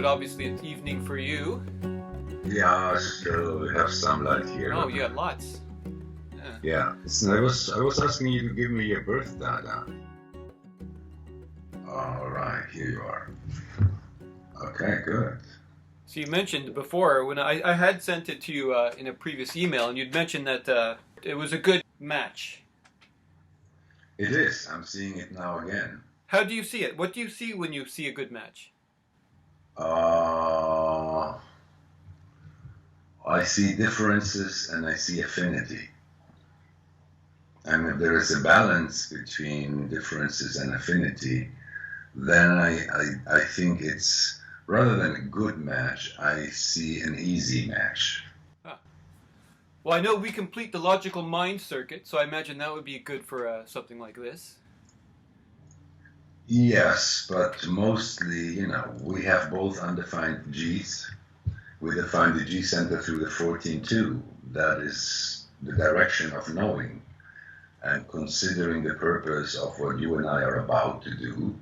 but obviously it's evening for you. Yeah, still we have some light here. Oh, you got lots. Yeah. I was asking you to give me your birth data. All right, here you are. Okay, good. So you mentioned before, when I had sent it to you in a previous email, and you'd mentioned that it was a good match. It is. I'm seeing it now again. How do you see it? What do you see when you see a good match? I see differences and I see affinity. And if there is a balance between differences and affinity, then I think it's, rather than a good match, I see an easy match. Well, I know we complete the logical mind circuit, so I imagine that would be good for something like this. Yes, but mostly, we have both undefined G's. We define the G center through the 14-2. That is the direction of knowing. And considering the purpose of what you and I are about to do,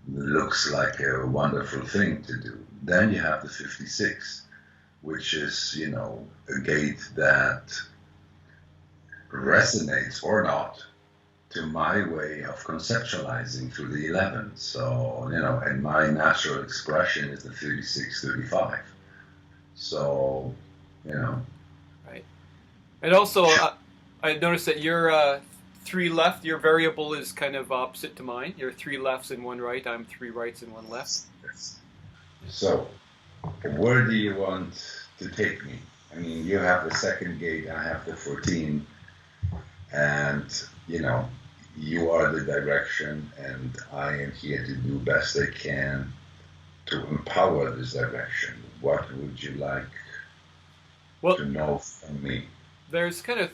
looks like a wonderful thing to do. Then you have the 56, which is, a gate that resonates or not to my way of conceptualizing through the 11. So, and my natural expression is the 36-35. So, Right. And also, I noticed that your 3 left, your variable is kind of opposite to mine. You're 3 lefts and 1 right. I'm 3 rights and 1 left. Yes. So, where do you want to take me? I mean, you have the second gate, I have the 14, and, you are the direction, and I am here to do best I can to empower this direction. What would you like to know from me? There's kind of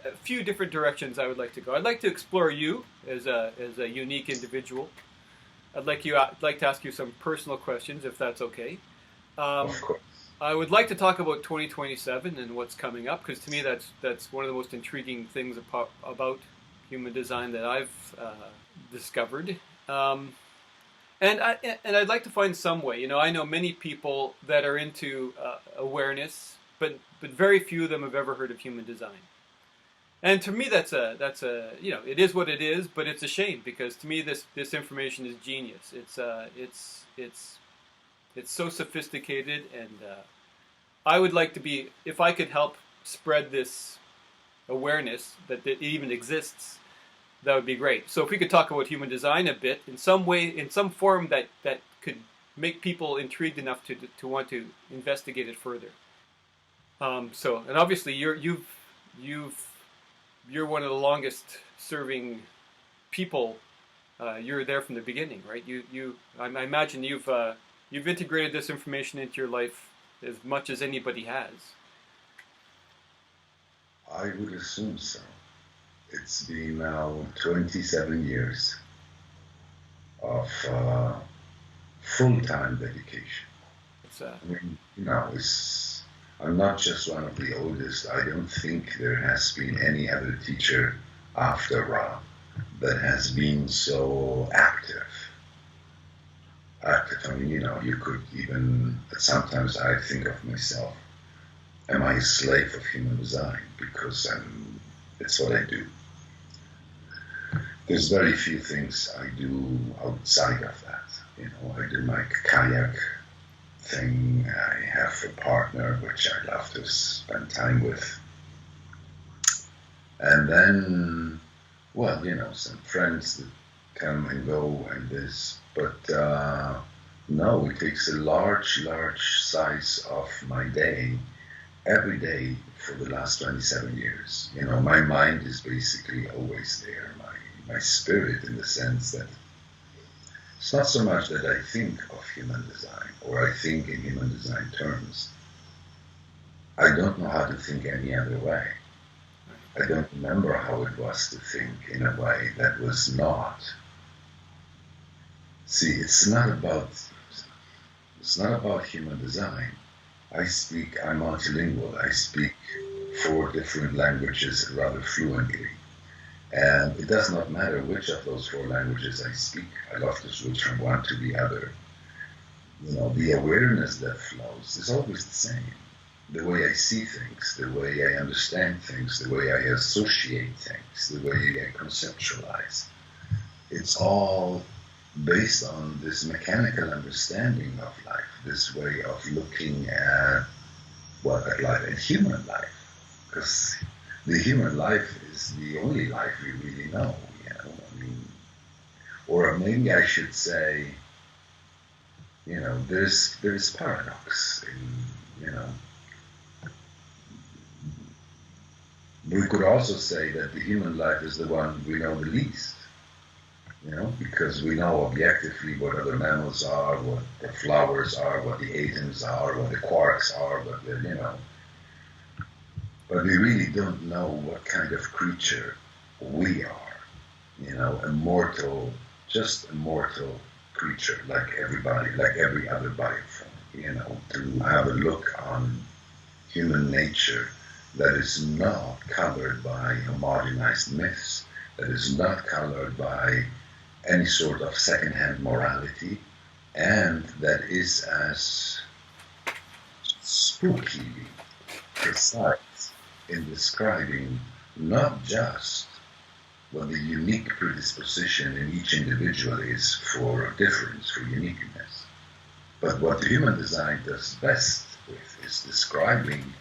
a few different directions I would like to go. I'd like to explore you as a unique individual. I'd like to ask you some personal questions, if that's okay. Of course. I would like to talk about 2027 and what's coming up, because to me that's one of the most intriguing things about human design that I've discovered. And I'd like to find some way. I know many people that are into awareness, but very few of them have ever heard of human design. And to me, that's a it is what it is, but it's a shame, because to me this information is genius. It's so sophisticated, and I would like to be, if I could help spread this awareness that it even exists, that would be great. So if we could talk about human design a bit, in some way, in some form that could make people intrigued enough to want to investigate it further. And obviously you're one of the longest serving people. You're there from the beginning, right? I imagine you've integrated this information into your life as much as anybody has. I would assume so. It's been now 27 years of full-time dedication. I'm not just one of the oldest. I don't think there has been any other teacher after Ra that has been so active. I mean, you could even, sometimes I think of myself, am I a slave of human design? Because it's what I do. There's very few things I do outside of that. I do my kayak thing. I have a partner which I love to spend time with. And then, some friends that come and go and this. But no, it takes a large size of my day, every day for the last 27 years. My mind is basically always there. My spirit, in the sense that it's not so much that I think of human design or I think in human design terms. I don't know how to think any other way. I don't remember how it was to think in a way that was not. See, it's not about human design. I'm multilingual. I speak 4 different languages rather fluently. And it does not matter which of those 4 languages I speak. I love to switch from one to the other. the awareness that flows is always the same. The way I see things, the way I understand things, the way I associate things, the way I conceptualize. It's all based on this mechanical understanding of life, this way of looking at at life and human life. Because the human life is the only life we really know, or maybe I should say, there's paradox in, we could also say that the human life is the one we know the least, because we know objectively what other mammals are, what the flowers are, what the atoms are, what the quarks are, but we really don't know what kind of creature we are, just a mortal creature like everybody, like every other bioform, to have a look on human nature that is not colored by homogenized myths, that is not colored by any sort of second-hand morality, and that is as spooky precise in describing not just what the unique predisposition in each individual is for difference, for uniqueness, but what the human design does best with is describing,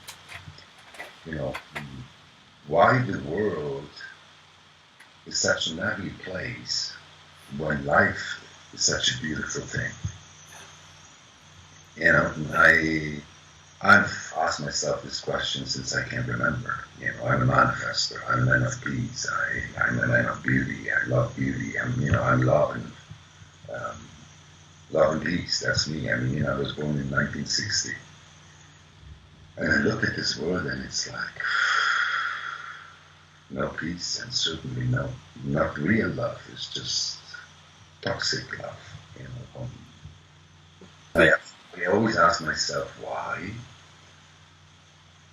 why the world is such an ugly place when life is such a beautiful thing. I've asked myself this question since I can remember. I'm a manifestor. I'm a man of peace. I'm a man of beauty. I love beauty. I'm love and peace. That's me. I was born in 1960. And I look at this world and it's like, no peace and certainly not real love. It's just toxic love. I always ask myself why.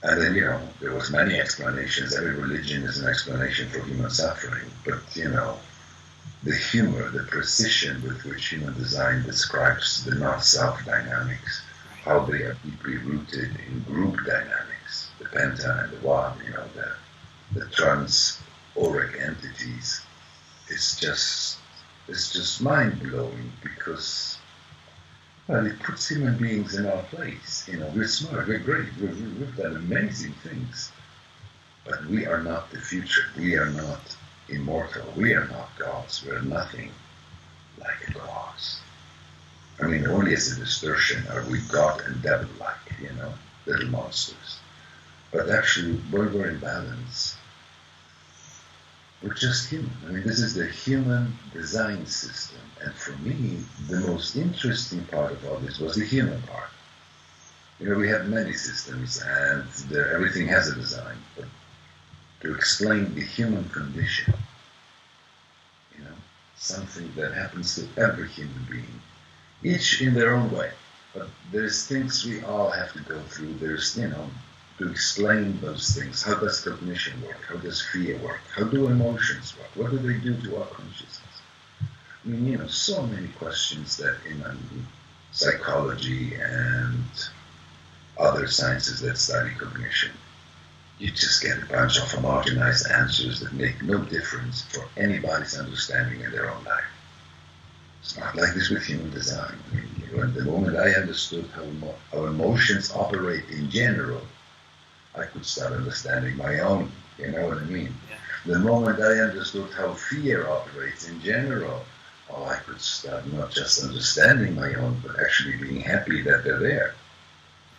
And then, there was many explanations. Every religion is an explanation for human suffering. But, the humor, the precision with which human design describes the not-self dynamics, how they are deeply rooted in group dynamics, the penta and the one, the trans-auric entities, it's just mind-blowing because, it puts human beings in our place. We're smart, we're great, we've done amazing things, but we are not the future. We are not immortal. We are not gods. We're nothing like gods. Only as a distortion are we god and devil-like, little monsters. But actually, when we're in balance, we're just human. This is the human design system. And for me, the most interesting part of all this was the human part. We have many systems and everything has a design. But to explain the human condition, something that happens to every human being, each in their own way. But there's things we all have to go through. There's, to explain those things. How does cognition work? How does fear work? How do emotions work? What do they do to our consciousness? So many questions that in psychology and other sciences that study cognition, you just get a bunch of homogenized answers that make no difference for anybody's understanding in their own life. It's not like this with human design. The moment I understood how emotions operate in general, I could start understanding my own, you know what I mean? Yeah. The moment I understood how fear operates in general, I could start not just understanding my own, but actually being happy that they're there,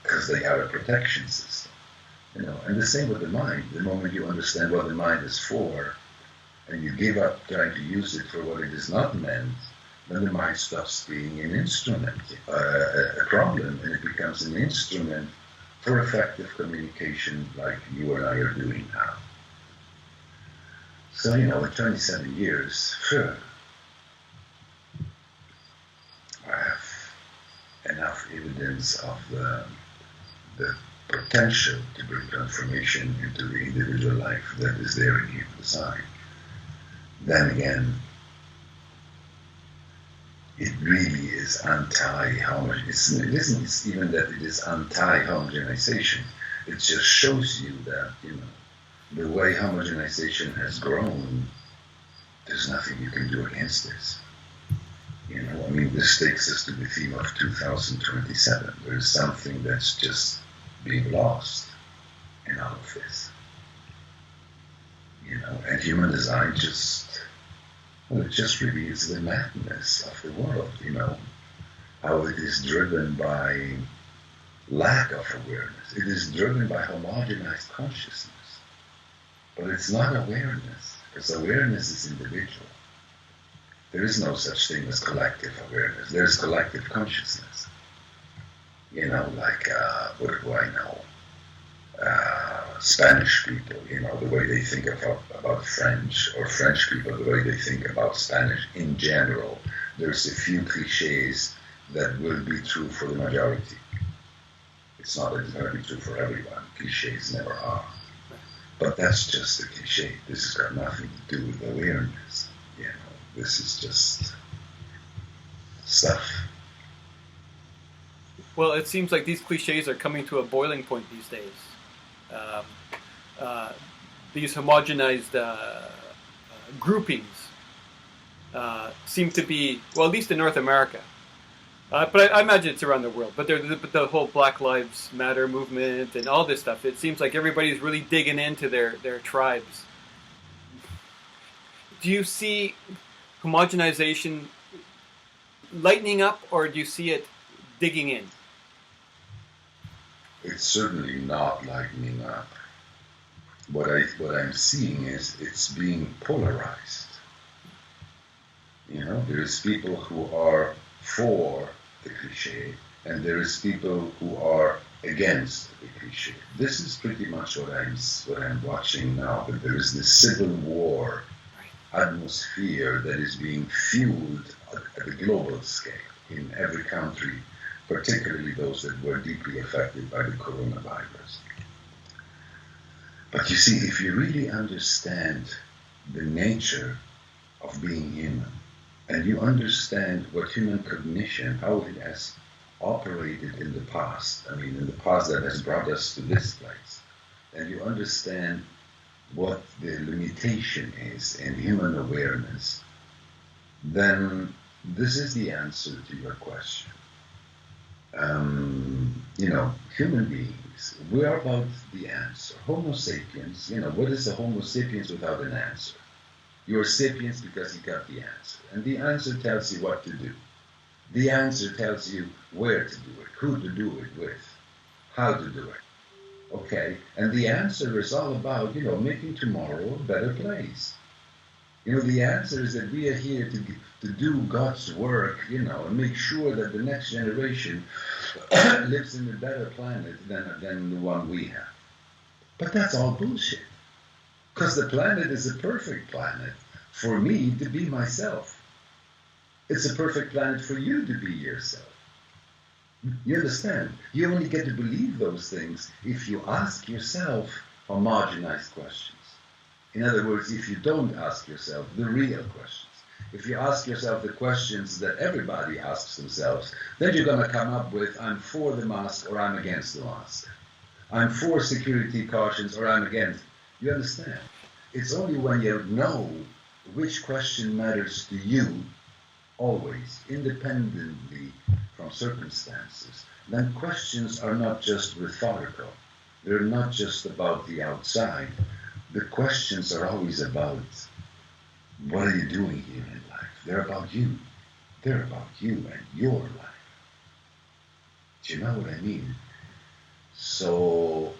because they are a protection system. And the same with the mind. The moment you understand what the mind is for, and you give up trying to use it for what it is not meant, then the mind stops being an instrument, a problem, and it becomes an instrument for effective communication like you and I are doing now. So, in 27 years, I have enough evidence of the potential to bring transformation into the individual life that is there in human design. Then again, it really is anti-homogenization. It isn't even that it is anti-homogenization. It just shows you that, the way homogenization has grown, there's nothing you can do against this. This takes us to the theme of 2027. There's something that's just being lost in all of this. And human design it just reveals the madness of the world, how it is driven by lack of awareness. It is driven by homogenized consciousness. But it's not awareness, because awareness is individual. There is no such thing as collective awareness. There's collective consciousness. What do I know? Spanish people, the way they think about French, or French people, the way they think about Spanish in general. There's a few cliches that will be true for the majority. It's not going to be true for everyone. Cliches never are. But that's just a cliche. This has got nothing to do with awareness. This is just stuff. Well, it seems like these cliches are coming to a boiling point these days. These homogenized groupings seem to be, well, at least in North America, but I imagine it's around the world. But the whole Black Lives Matter movement and all this stuff, it seems like everybody's really digging into their tribes. Do you see homogenization lightening up, or do you see it digging in? It's certainly not lightening up. What I'm seeing is it's being polarized. There's people who are for the cliche, and there's people who are against the cliche. This is pretty much what I'm watching now. But there is this civil war atmosphere that is being fueled at a global scale in every country, particularly those that were deeply affected by the coronavirus. But you see, if you really understand the nature of being human, and you understand what human cognition, how it has operated in the past, in the past that has brought us to this place, and you understand what the limitation is in human awareness, then this is the answer to your question. Human beings, we are about the answer. Homo sapiens, what is a Homo sapiens without an answer? You're sapiens because you got the answer. And the answer tells you what to do. The answer tells you where to do it, who to do it with, how to do it. Okay? And the answer is all about, making tomorrow a better place. The answer is that we are here to do God's work, and make sure that the next generation lives in a better planet than the one we have. But that's all bullshit. Because the planet is a perfect planet for me to be myself. It's a perfect planet for you to be yourself. You understand? You only get to believe those things if you ask yourself homogenized questions. In other words, if you don't ask yourself the real questions, if you ask yourself the questions that everybody asks themselves, then you're going to come up with, I'm for the mask or I'm against the mask. I'm for security cautions or I'm against. You understand? It's only when you know which question matters to you, always, independently from circumstances, then questions are not just rhetorical. They're not just about the outside. The questions are always about, what are you doing here in life? They're about you. They're about you and your life. Do you know what I mean? So,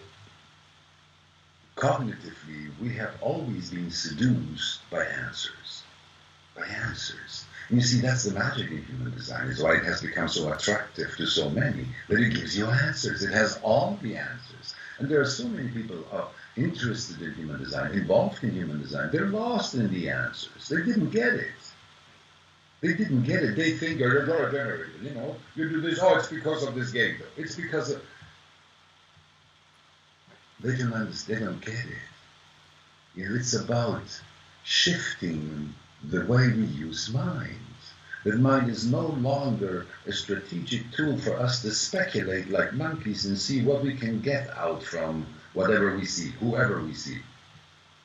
cognitively, we have always been seduced by answers. By answers. And you see, that's the magic in human design. It's why it has become so attractive to so many, that it gives you answers. It has all the answers. And there are so many people interested in human design, involved in human design. They're lost in the answers. They didn't get it. They didn't get it. They think they're generated. You do this, it's because of this game. It's because of... They don't understand. They don't get it. It's about shifting the way we use minds. The mind is no longer a strategic tool for us to speculate like monkeys and see what we can get out from whatever we see, whoever we see.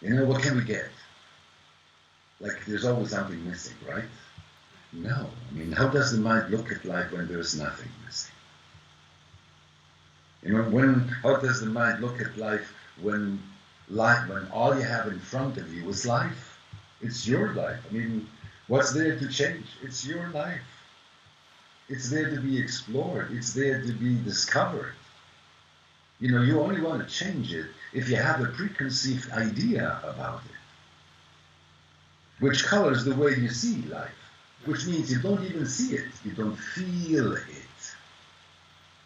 What can we get? Like there's always something missing, right? No. How does the mind look at life when there's nothing missing? How does the mind look at life when all you have in front of you is life? It's your life. What's there to change? It's your life. It's there to be explored. It's there to be discovered. You only want to change it if you have a preconceived idea about it, which colors the way you see life, which means you don't even see it, you don't feel it.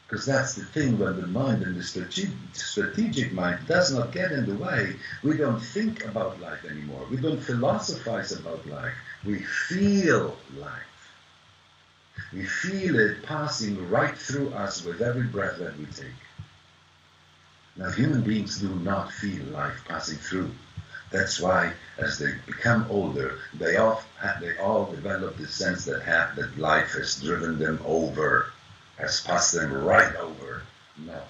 Because that's the thing, when the mind and the strategic mind does not get in the way, we don't think about life anymore. We don't philosophize about life. We feel life. We feel it passing right through us with every breath that we take. Now, human beings do not feel life passing through. That's why, as they become older, they all develop the sense that life has driven them over, has passed them right over, not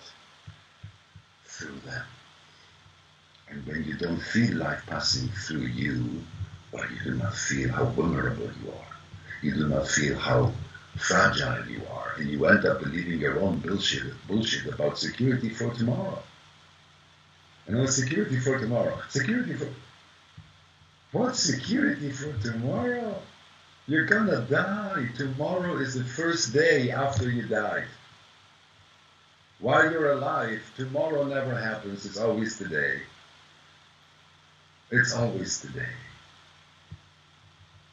through them. And when you don't feel life passing through you, well, you do not feel how vulnerable you are. You do not feel how fragile you are, and you end up believing your own bullshit about security for tomorrow. Security for tomorrow. What's security for tomorrow? You're gonna die. Tomorrow is the first day after you died. While you're alive, tomorrow never happens. It's always today. It's always today.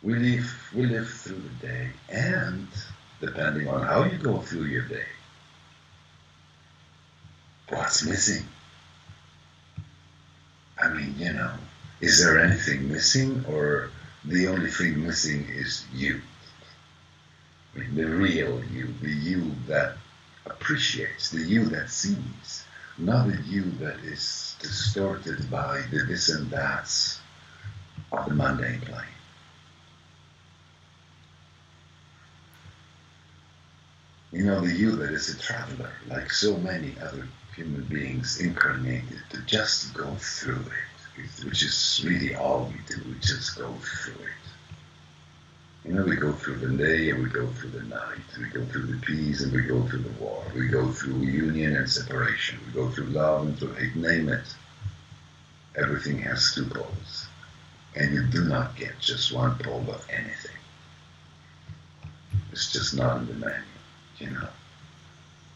We live through the day, and depending on how you go through your day, what's missing? Is there anything missing, or the only thing missing is you? The real you, the you that appreciates, the you that sees, not the you that is distorted by the this and that's of the mundane plane. The you that is a traveler, like so many other human beings incarnated to just go through it, which is really all we do. We just go through it. We go through the day and we go through the night. We go through the peace and we go through the war. We go through union and separation. We go through love and through hate, name it. Everything has two poles. And you do not get just one pole of anything. It's just not in the manual,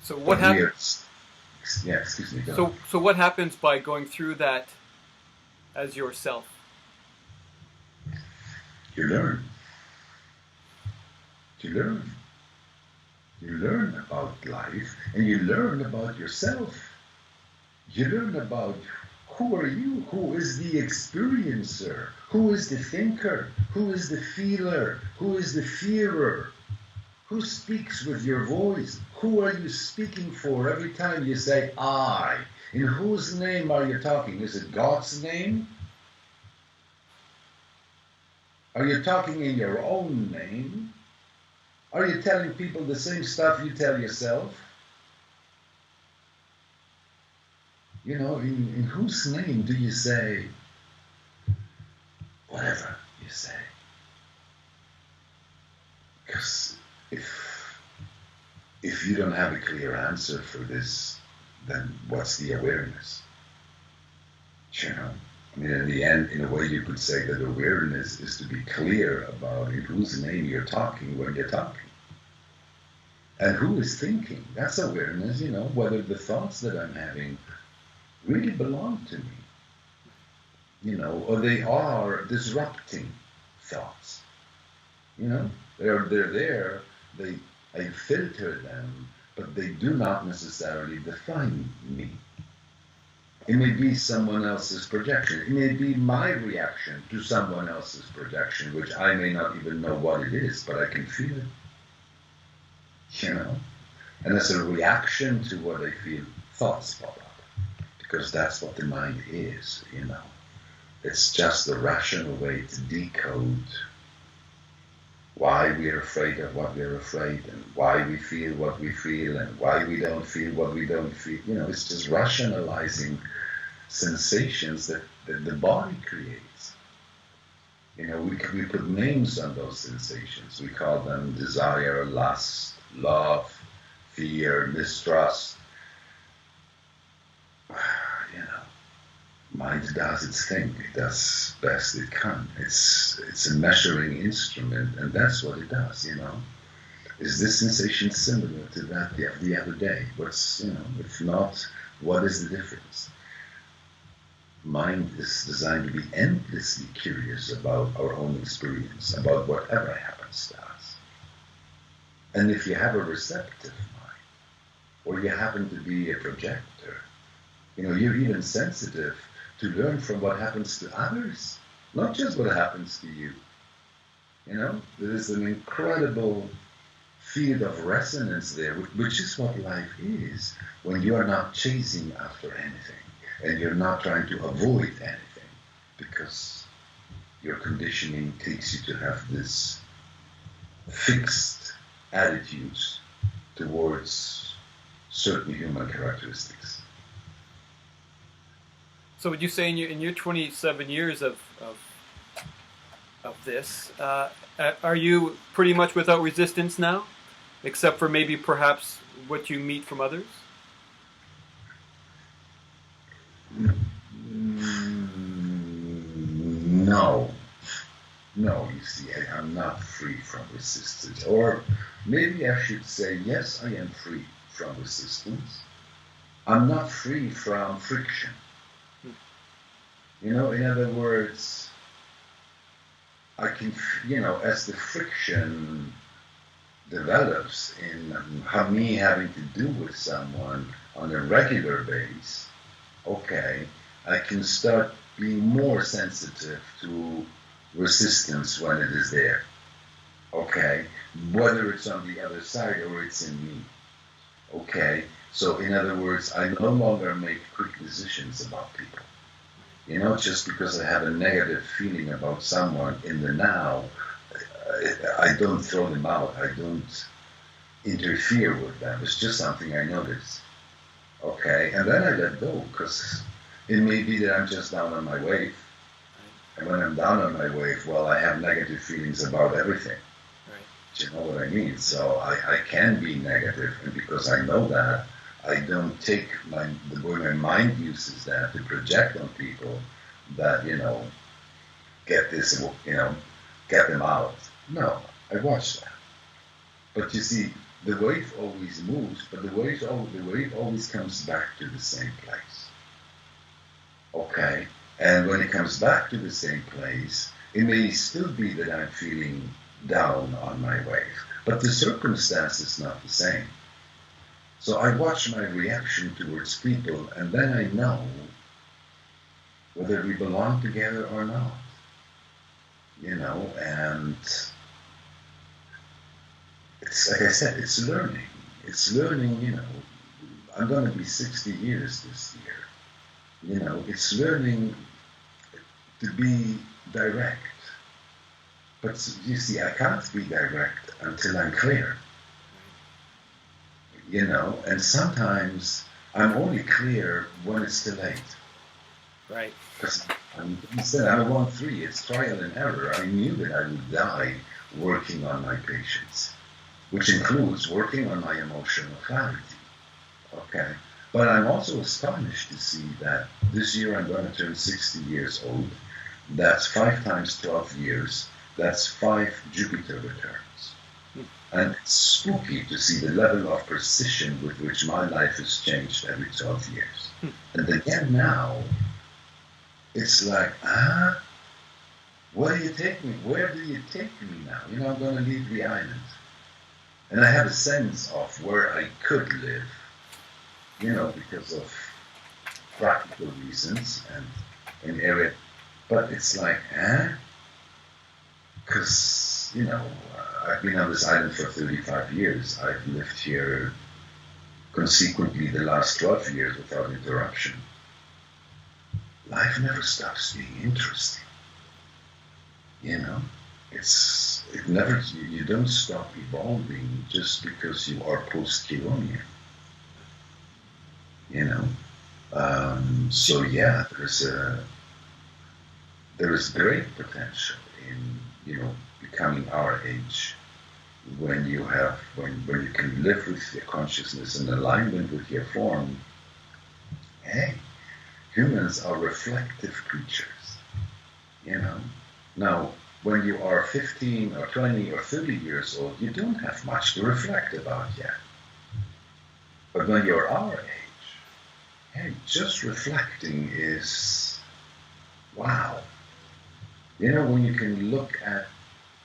So what happens? Yeah, excuse me. So what happens by going through that as yourself? You learn. You learn about life, and you learn about yourself. You learn about who are you, who is the experiencer, who is the thinker, who is the feeler, who is the fearer, who speaks with your voice, who are you speaking for every time you say I. In whose name are you talking? Is it God's name? Are you talking in your own name? Are you telling people the same stuff you tell yourself? In whose name do you say whatever you say? Because if you don't have a clear answer for this, then what's the awareness? In the end, in a way, you could say that awareness is to be clear about in whose name you're talking when you're talking. And who is thinking? That's awareness, whether the thoughts that I'm having really belong to me, or they are disrupting thoughts. They're there, I filter them, but they do not necessarily define me. It may be someone else's projection. It may be my reaction to someone else's projection, which I may not even know what it is, but I can feel it. And as a reaction to what I feel, thoughts pop up. Because that's what the mind is, It's just a rational way to decode why we're afraid of what we're afraid, and why we feel what we feel, and why we don't feel what we don't feel. It's just rationalizing sensations that the body creates. We put names on those sensations. We call them desire, lust, love, fear, mistrust. Mind does its thing. It does best it can. It's a measuring instrument, and that's what it does. Is this sensation similar to that the other day? If not, what is the difference? Mind is designed to be endlessly curious about our own experience, about whatever happens to us. And if you have a receptive mind, or you happen to be a projector, you're even sensitive to learn from what happens to others, not just what happens to you. There is an incredible field of resonance there, which is what life is, when you are not chasing after anything, and you're not trying to avoid anything, because your conditioning takes you to have this fixed attitudes towards certain human characteristics. So would you say in your 27 years of this, are you pretty much without resistance now, except for maybe perhaps what you meet from others? No, you see, I'm not free from resistance. Or maybe I should say, yes, I am free from resistance. I'm not free from friction. In other words, I can, as the friction develops in me having to do with someone on a regular basis, okay, I can start being more sensitive to resistance when it is there, okay, whether it's on the other side or it's in me, okay. So in other words, I no longer make quick decisions about people. Just because I have a negative feeling about someone in the now, I don't throw them out. I don't interfere with them. It's just something I notice. Okay, and then I let go, because it may be that I'm just down on my wave. And when I'm down on my wave, well, I have negative feelings about everything. Right. Do you know what I mean? So I can be negative, and because I know that, I don't take the way my mind uses that to project on people that, get this, get them out. No, I watch that. But you see, the wave always moves, but the wave always comes back to the same place. Okay? And when it comes back to the same place, it may still be that I'm feeling down on my wave, but the circumstance is not the same. So I watch my reaction towards people, and then I know whether we belong together or not. And it's like I said, it's learning. It's learning, I'm going to be 60 years this year. It's learning to be direct. But you see, I can't be direct until I'm clear. And sometimes I'm only clear when it's too late. Right. Because instead, I'm 1-3, it's trial and error. I knew that I would die working on my patience, which includes working on my emotional clarity. Okay. But I'm also astonished to see that this year I'm going to turn 60 years old. That's 5 times 12 years. That's 5 Jupiter returns. And it's spooky to see the level of precision with which my life has changed every 12 years. And again now, it's like, where do you take me? Where do you take me now? I'm going to leave the island. And I have a sense of where I could live, because of practical reasons and an area. But it's like, Because, I've been on this island for 35 years. I've lived here consequently the last 12 years without interruption. Life never stops being interesting. It's it never, you don't stop evolving just because you are post-Kironian, you know. So yeah, there is great potential in, becoming our age when you can live with your consciousness in alignment with your form. Hey, humans are reflective creatures, Now, when you are 15 or 20 or 30 years old, you don't have much to reflect about yet. But when you're our age, hey, just reflecting is, wow. When you can look at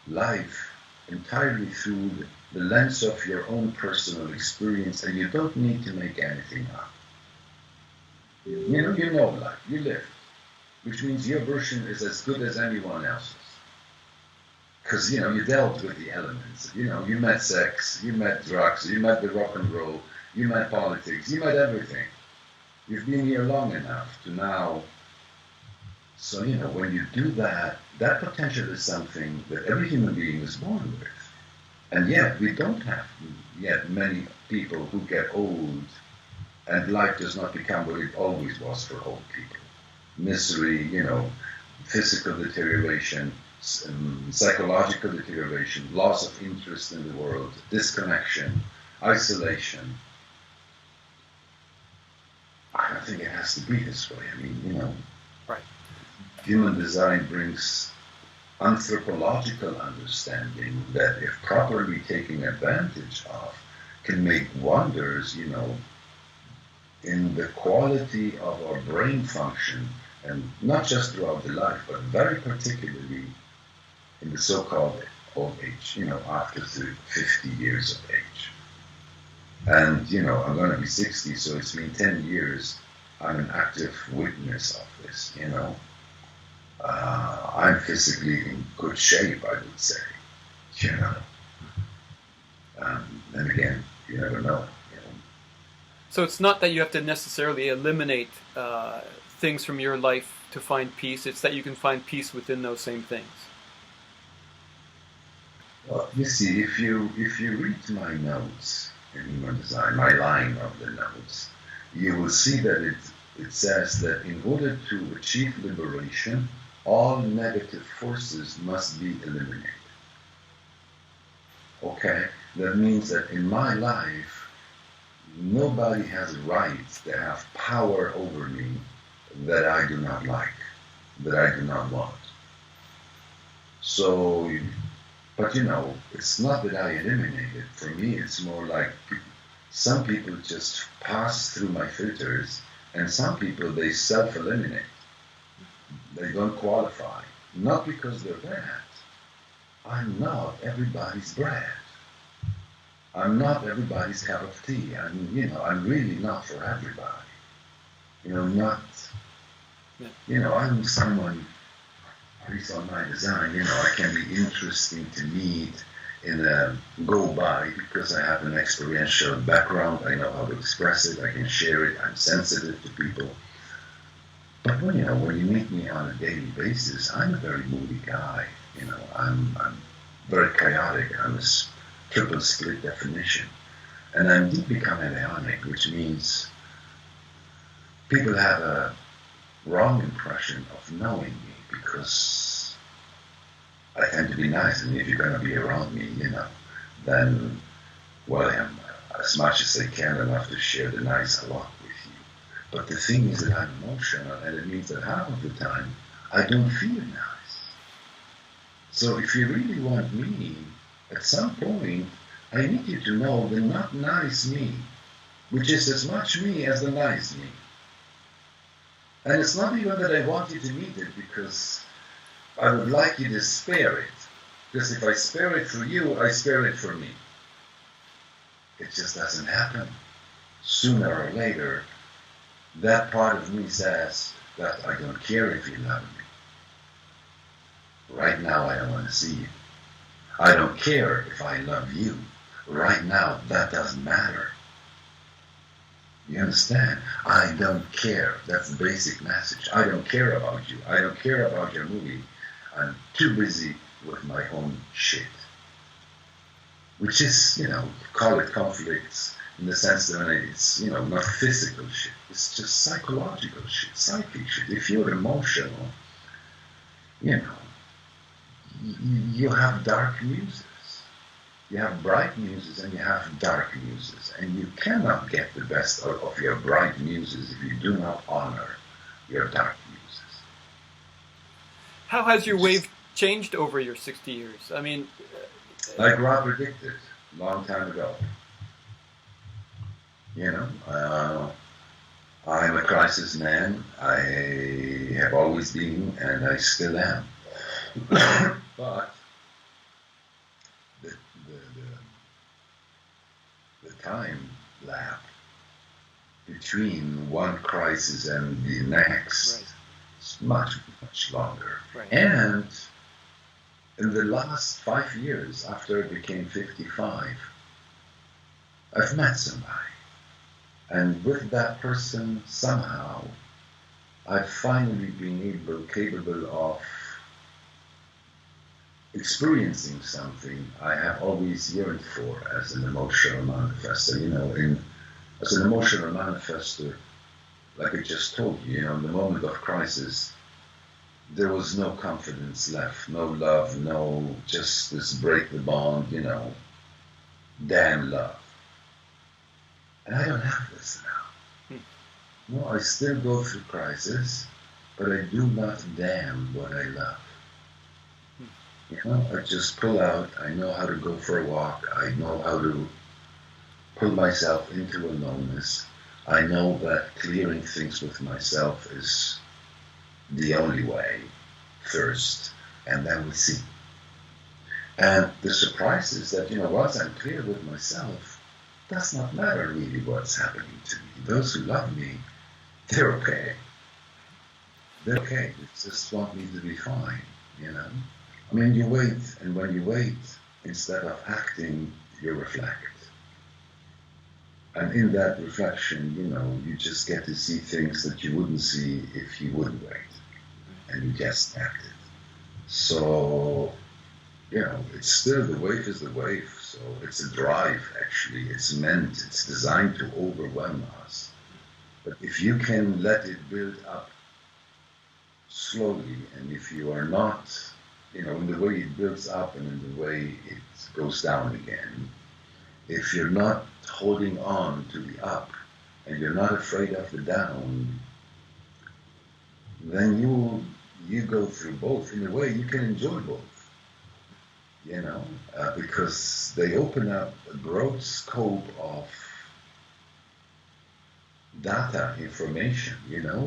life entirely through the lens of your own personal experience, and you don't need to make anything up. You know life, you live, which means your version is as good as anyone else's. Because, you dealt with the elements. You met sex, you met drugs, you met the rock and roll, you met politics, you met everything. You've been here long enough to now. So, when you do that, that potential is something that every human being is born with. And yet, we don't have yet many people who get old and life does not become what it always was for old people. Misery, physical deterioration, psychological deterioration, loss of interest in the world, disconnection, isolation. I don't think it has to be this way. Right. Human design brings anthropological understanding that, if properly taken advantage of, can make wonders, in the quality of our brain function, and not just throughout the life, but very particularly in the so-called old age, after 50 years of age. And, I'm going to be 60, so it's been 10 years. I'm an active witness of this, I'm physically in good shape, I would say, And again, you never know. So it's not that you have to necessarily eliminate things from your life to find peace. It's that you can find peace within those same things. Well, you see, if you read my notes in human design, my line of the notes, you will see that it says that in order to achieve liberation, all negative forces must be eliminated. Okay? That means that in my life, nobody has rights to have power over me that I do not like, that I do not want. So, but it's not that I eliminate it. For me, it's more like some people just pass through my filters, and some people, they self-eliminate. They don't qualify. Not because they're bad. I'm not everybody's bread. I'm not everybody's cup of tea. I'm really not for everybody. I'm someone, at least on my design, I can be interesting to meet in a go-by because I have an experiential background. I know how to express it. I can share it. I'm sensitive to people. But when you meet me on a daily basis, I'm a very moody guy. I'm very chaotic. I'm a triple split definition. And I'm deeply chameleonic, which means people have a wrong impression of knowing me because I tend to be nice. And if you're going to be around me, then, well, I'm as much as I can enough to share the nice Alok with you. But the thing is that I'm emotional, and it means that half of the time I don't feel nice. So if you really want me, at some point, I need you to know the not nice me, which is as much me as the nice me. And it's not even that I want you to meet it because I would like you to spare it. Because if I spare it for you, I spare it for me. It just doesn't happen. Sooner or later, that part of me says that I don't care if you love me. Right now, I don't want to see you. I don't care if I love you. Right now, that doesn't matter. You understand? I don't care. That's the basic message. I don't care about you. I don't care about your movie. I'm too busy with my own shit. Which is, call it conflicts in the sense that it's, not physical shit. It's just psychological shit, psychic shit. If you're emotional, you have dark muses. You have bright muses and you have dark muses. And you cannot get the best out of your bright muses if you do not honor your dark muses. How has your wave changed over your 60 years? I mean... Like Ra predicted a long time ago. I'm a crisis man. I have always been, and I still am. But the time lap between one crisis and the next is much, much longer. Right. And in the last 5 years, after I became 55, I've met somebody. And with that person, somehow, I've finally been capable of experiencing something I have always yearned for as an emotional manifester. As an emotional manifester, like I just told you, in the moment of crisis, there was no confidence left, no love, no just this break the bond, damn love. And I don't have this now. No, I still go through crisis, but I do not damn what I love. I just pull out. I know how to go for a walk. I know how to pull myself into aloneness. I know that clearing things with myself is the only way first, and then we see. And the surprise is that, once I'm clear with myself, it does not matter really what's happening to me. Those who love me, they're okay. They're okay. They just want me to be fine, I mean, you wait, and when you wait, instead of acting, you reflect. And in that reflection, you just get to see things that you wouldn't see if you wouldn't wait. And you just acted. So, it's still, the wave is the wave. So it's a drive, actually. It's designed to overwhelm us. But if you can let it build up slowly, and if you are not, in the way it builds up and in the way it goes down again, if you're not holding on to the up and you're not afraid of the down, then you go through both. In a way, you can enjoy both, because they open up a broad scope of data, information,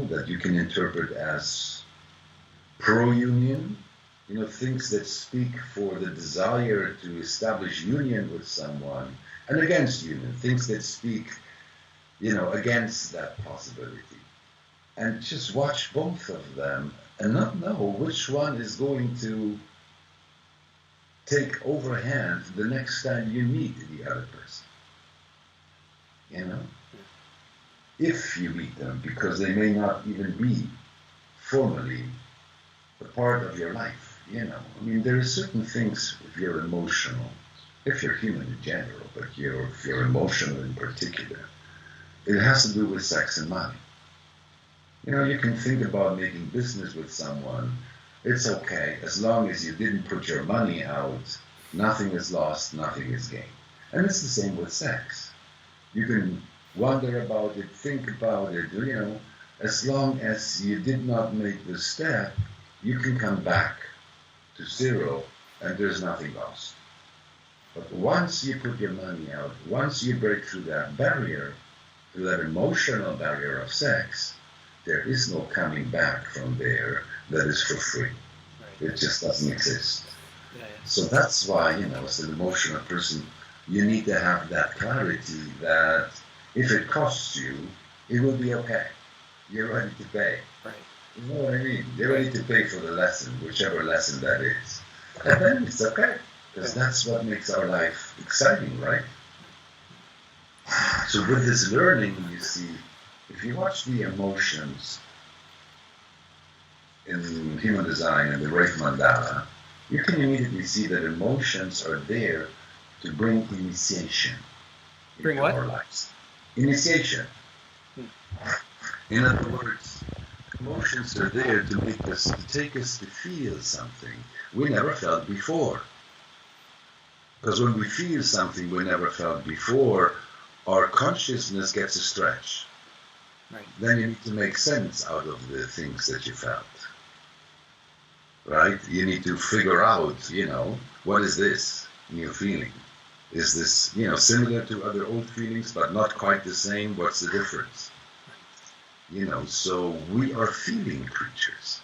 that you can interpret as pro-union, things that speak for the desire to establish union with someone, and against union, things that speak, against that possibility. And just watch both of them and not know which one is going to take overhand the next time you meet the other person. If you meet them, because they may not even be formally a part of your life. I mean, there are certain things, if you're emotional, if you're human in general, but if you're emotional in particular, it has to do with sex and money. You can think about making business with someone. It's okay, as long as you didn't put your money out, nothing is lost, nothing is gained. And it's the same with sex. You can wonder about it, think about it, as long as you did not make the step, you can come back to zero and there's nothing lost. But once you put your money out, once you break through that barrier, through that emotional barrier of sex, there is no coming back from there that is for free. Right. It just doesn't exist. Yeah. So that's why, as an emotional person, you need to have that clarity that if it costs you, it will be okay. You're ready to pay. Right. You know what I mean? You're ready to pay for the lesson, whichever lesson that is. And then it's okay, because that's what makes our life exciting, right? So with this learning, you see, if you watch the emotions in human design and the Wraith Mandala, you can immediately see that emotions are there to bring initiation Bring into what? our lives. Initiation. In other words, emotions are there to take us to feel something we never felt before. Because when we feel something we never felt before, our consciousness gets a stretch. Right. Then you need to make sense out of the things that you felt. Right? You need to figure out, what is this new feeling? Is this, similar to other old feelings, but not quite the same? What's the difference? So we are feeling creatures.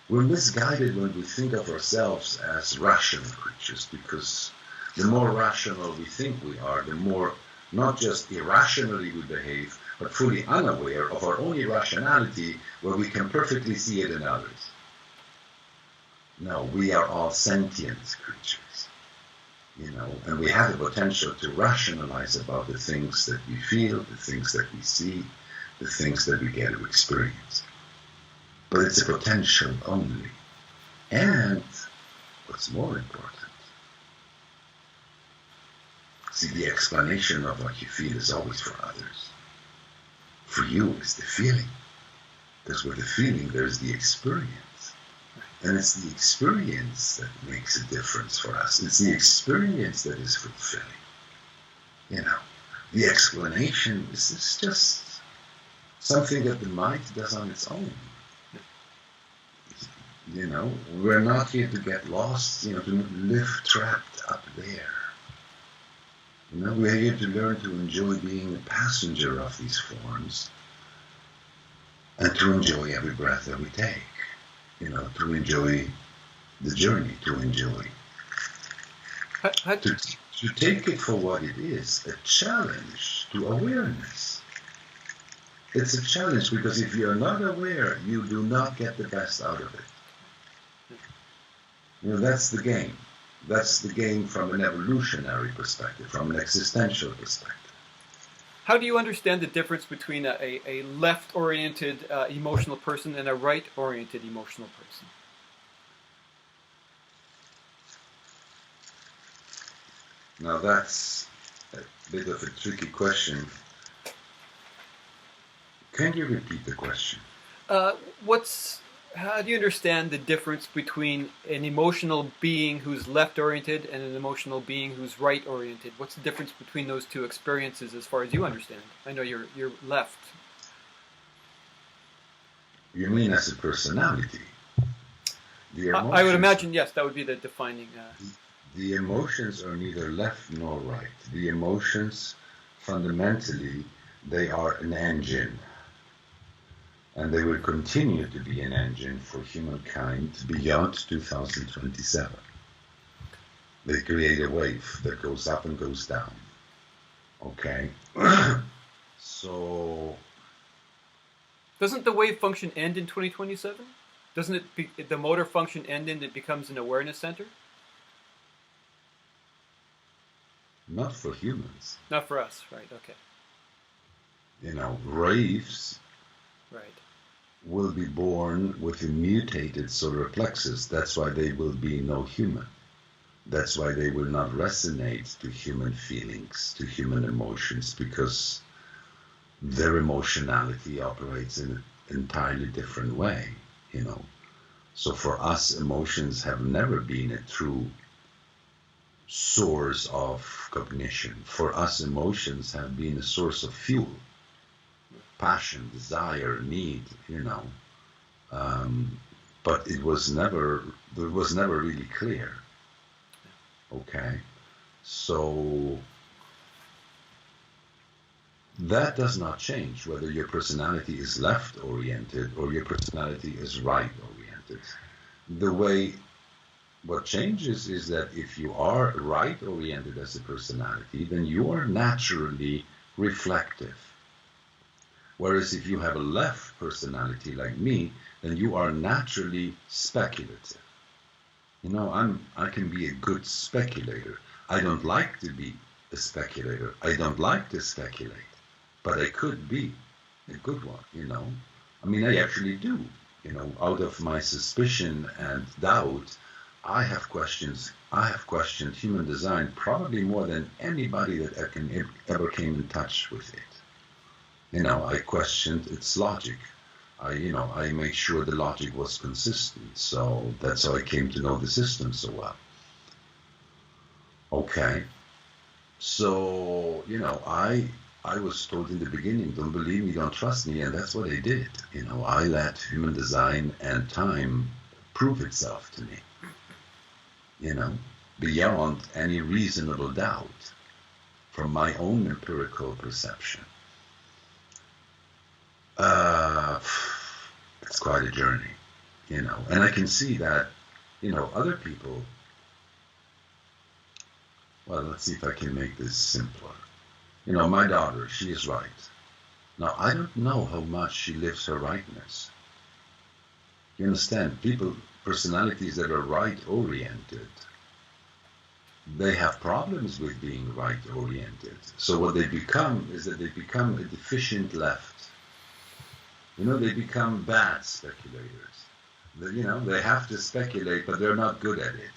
We're misguided when we think of ourselves as rational creatures, because the more rational we think we are, the more not just irrationally we behave, but fully unaware of our own irrationality, where we can perfectly see it in others. No, we are all sentient creatures, and we have the potential to rationalize about the things that we feel, the things that we see, the things that we get to experience. But it's a potential only. And what's more important, see, the explanation of what you feel is always for others. For you, it's the feeling. Because with the feeling, there's the experience. And it's the experience that makes a difference for us. It's the experience that is fulfilling. The explanation is just something that the mind does on its own. We're not here to get lost, to live trapped up there. We're here to learn to enjoy being a passenger of these forms and to enjoy every breath that we take. To enjoy the journey, to enjoy. To take it for what it is, a challenge to awareness. It's a challenge because if you're not aware, you do not get the best out of it. That's the game. That's the game from an evolutionary perspective, from an existential perspective. How do you understand the difference between a left-oriented emotional person and a right-oriented emotional person? Now that's a bit of a tricky question. Can you repeat the question? How do you understand the difference between an emotional being who's left-oriented and an emotional being who's right-oriented? What's the difference between those two experiences as far as you understand? I know you're left. You mean as a personality? I would imagine, yes, that would be the defining... The emotions are neither left nor right. The emotions, fundamentally, they are an engine. And they will continue to be an engine for humankind beyond 2027. They create a wave that goes up and goes down. Okay? So... Doesn't the wave function end in 2027? Doesn't the motor function end and it becomes an awareness center? Not for humans. Not for us, right, okay. Waves... Right. Will be born with a mutated solar plexus. That's why they will be no human. That's why they will not resonate to human feelings, to human emotions, because their emotionality operates in an entirely different way, So for us, emotions have never been a true source of cognition. For us, emotions have been a source of fuel. Passion, desire, need, but it was never really clear. Okay, so that does not change whether your personality is left-oriented or your personality is right-oriented. What changes is that if you are right-oriented as a personality, then you are naturally reflective. Whereas if you have a left personality like me, then you are naturally speculative. I can be a good speculator. I don't like to be a speculator. I don't like to speculate, but I could be a good one, I actually do. Out of my suspicion and doubt, I have questioned human design probably more than anybody that ever came in touch with it. I questioned its logic. I made sure the logic was consistent. So that's how I came to know the system so well. Okay. So, I was told in the beginning, don't believe me, don't trust me, and that's what I did. I let human design and time prove itself to me, beyond any reasonable doubt from my own empirical perception. It's quite a journey, and I can see that, other people, well, let's see if I can make this simpler. My daughter, she is right. Now, I don't know how much she lives her rightness. You understand? Personalities that are right-oriented, they have problems with being right-oriented. So what they become is that they become a deficient left. They become bad speculators. They have to speculate, but they're not good at it.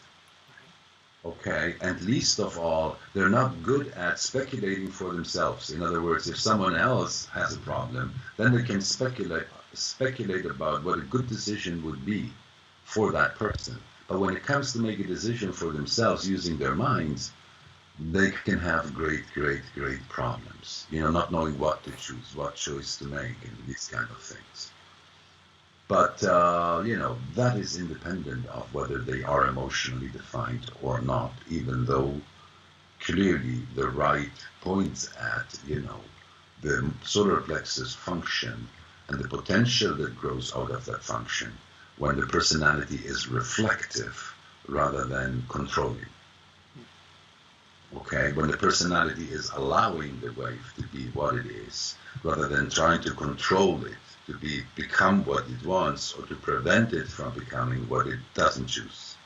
Okay, and least of all, they're not good at speculating for themselves. In other words, if someone else has a problem, then they can speculate about what a good decision would be for that person. But when it comes to make a decision for themselves using their minds, they can have great problems. Not knowing what to choose, what choice to make, and these kind of things. But, that is independent of whether they are emotionally defined or not, even though clearly the right points at, the solar plexus function and the potential that grows out of that function when the personality is reflective rather than controlling. Okay, when the personality is allowing the wave to be what it is, rather than trying to control it, to become what it wants, or to prevent it from becoming what it doesn't choose.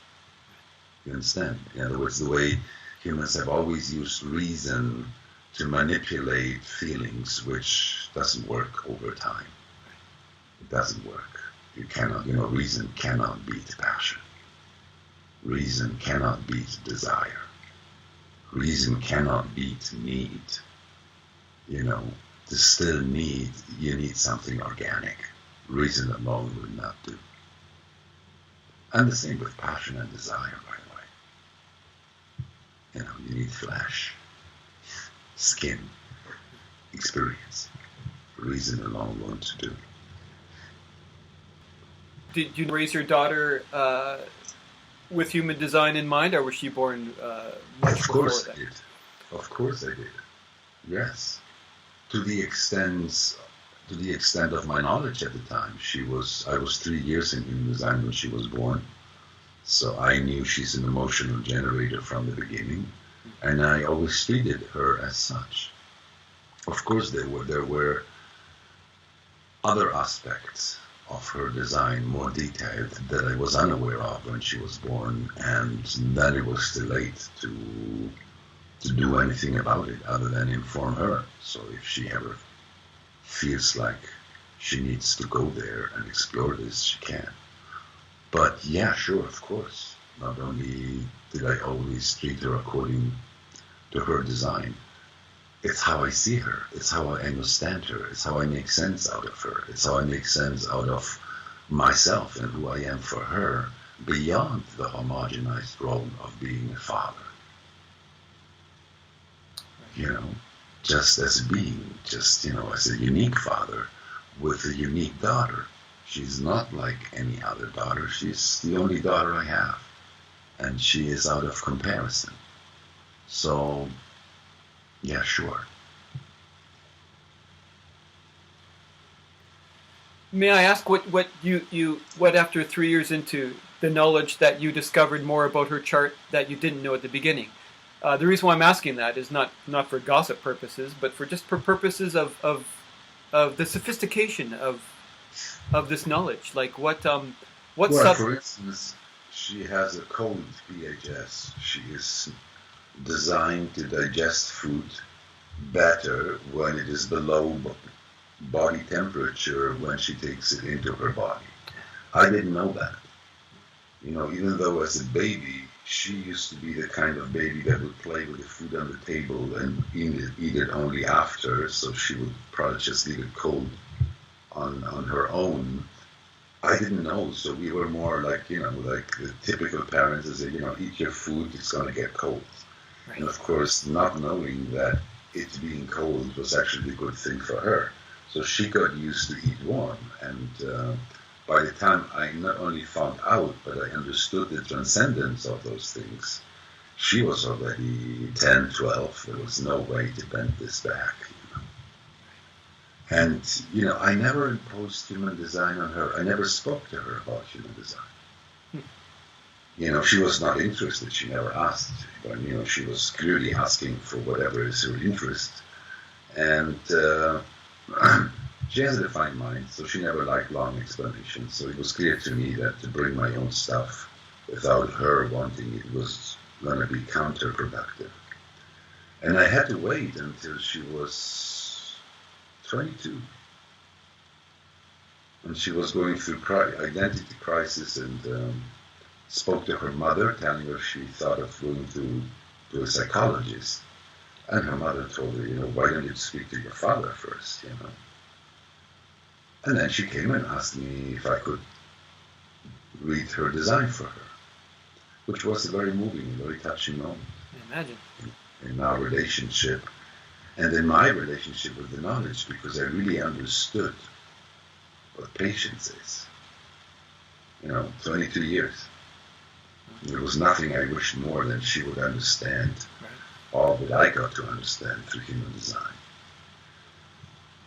You understand? In other words, the way humans have always used reason to manipulate feelings, which doesn't work over time. It doesn't work. You cannot, reason cannot beat passion. Reason cannot beat desire. Reason cannot beat need. To still need, you need something organic. Reason alone would not do. And the same with passion and desire, by the way. You need flesh, skin, experience. Reason alone won't do. Did you raise your daughter with human design in mind, or was she born much before that? I did. Of course I did. Yes. To the extent of my knowledge at the time, I was 3 years in human design when she was born, so I knew she's an emotional generator from the beginning, and I always treated her as such. Of course, there were other aspects of her design, more detailed, that I was unaware of when she was born, and then it was too late to do anything about it other than inform her. So if she ever feels like she needs to go there and explore this, she can. But yeah, sure, of course. Not only did I always treat her according to her design, it's how I see her, it's how I understand her, it's how I make sense out of her, it's how I make sense out of myself and who I am for her, beyond the homogenized role of being a father. Just as a being, just, as a unique father with a unique daughter. She's not like any other daughter. She's the only daughter I have. And she is out of comparison. So, yeah, sure. May I ask what after 3 years into the knowledge that you discovered more about her chart that you didn't know at the beginning? The reason why I'm asking that is not for gossip purposes, but for purposes of the sophistication of this knowledge. Like for instance, she has a cold PHS. She is designed to digest food better when it is below body temperature when she takes it into her body. I didn't know that. Even though as a baby, she used to be the kind of baby that would play with the food on the table and eat it only after, so she would probably just leave it cold on her own. I didn't know, so we were more like the typical parents is that, eat your food, it's going to get cold. Right. And of course, not knowing that it being cold was actually a good thing for her. So she got used to eat warm. And by the time I not only found out, but I understood the transcendence of those things, she was already 10, 12. There was no way to bend this back. And, I never imposed human design on her. I never spoke to her about human design. She was not interested. She never asked. But, she was clearly asking for whatever is her interest. And she has a defined mind, so she never liked long explanations. So it was clear to me that to bring my own stuff without her wanting it was going to be counterproductive. And I had to wait until she was 22. And she was going through identity crisis and spoke to her mother, telling her she thought of going to a psychologist. And her mother told her, why don't you speak to your father first, And then she came and asked me if I could read her design for her, which was a very moving, very touching moment. I imagine. In our relationship. And in my relationship with the knowledge, because I really understood what patience is. 22 years. There was nothing I wished more than she would understand all that I got to understand through human design.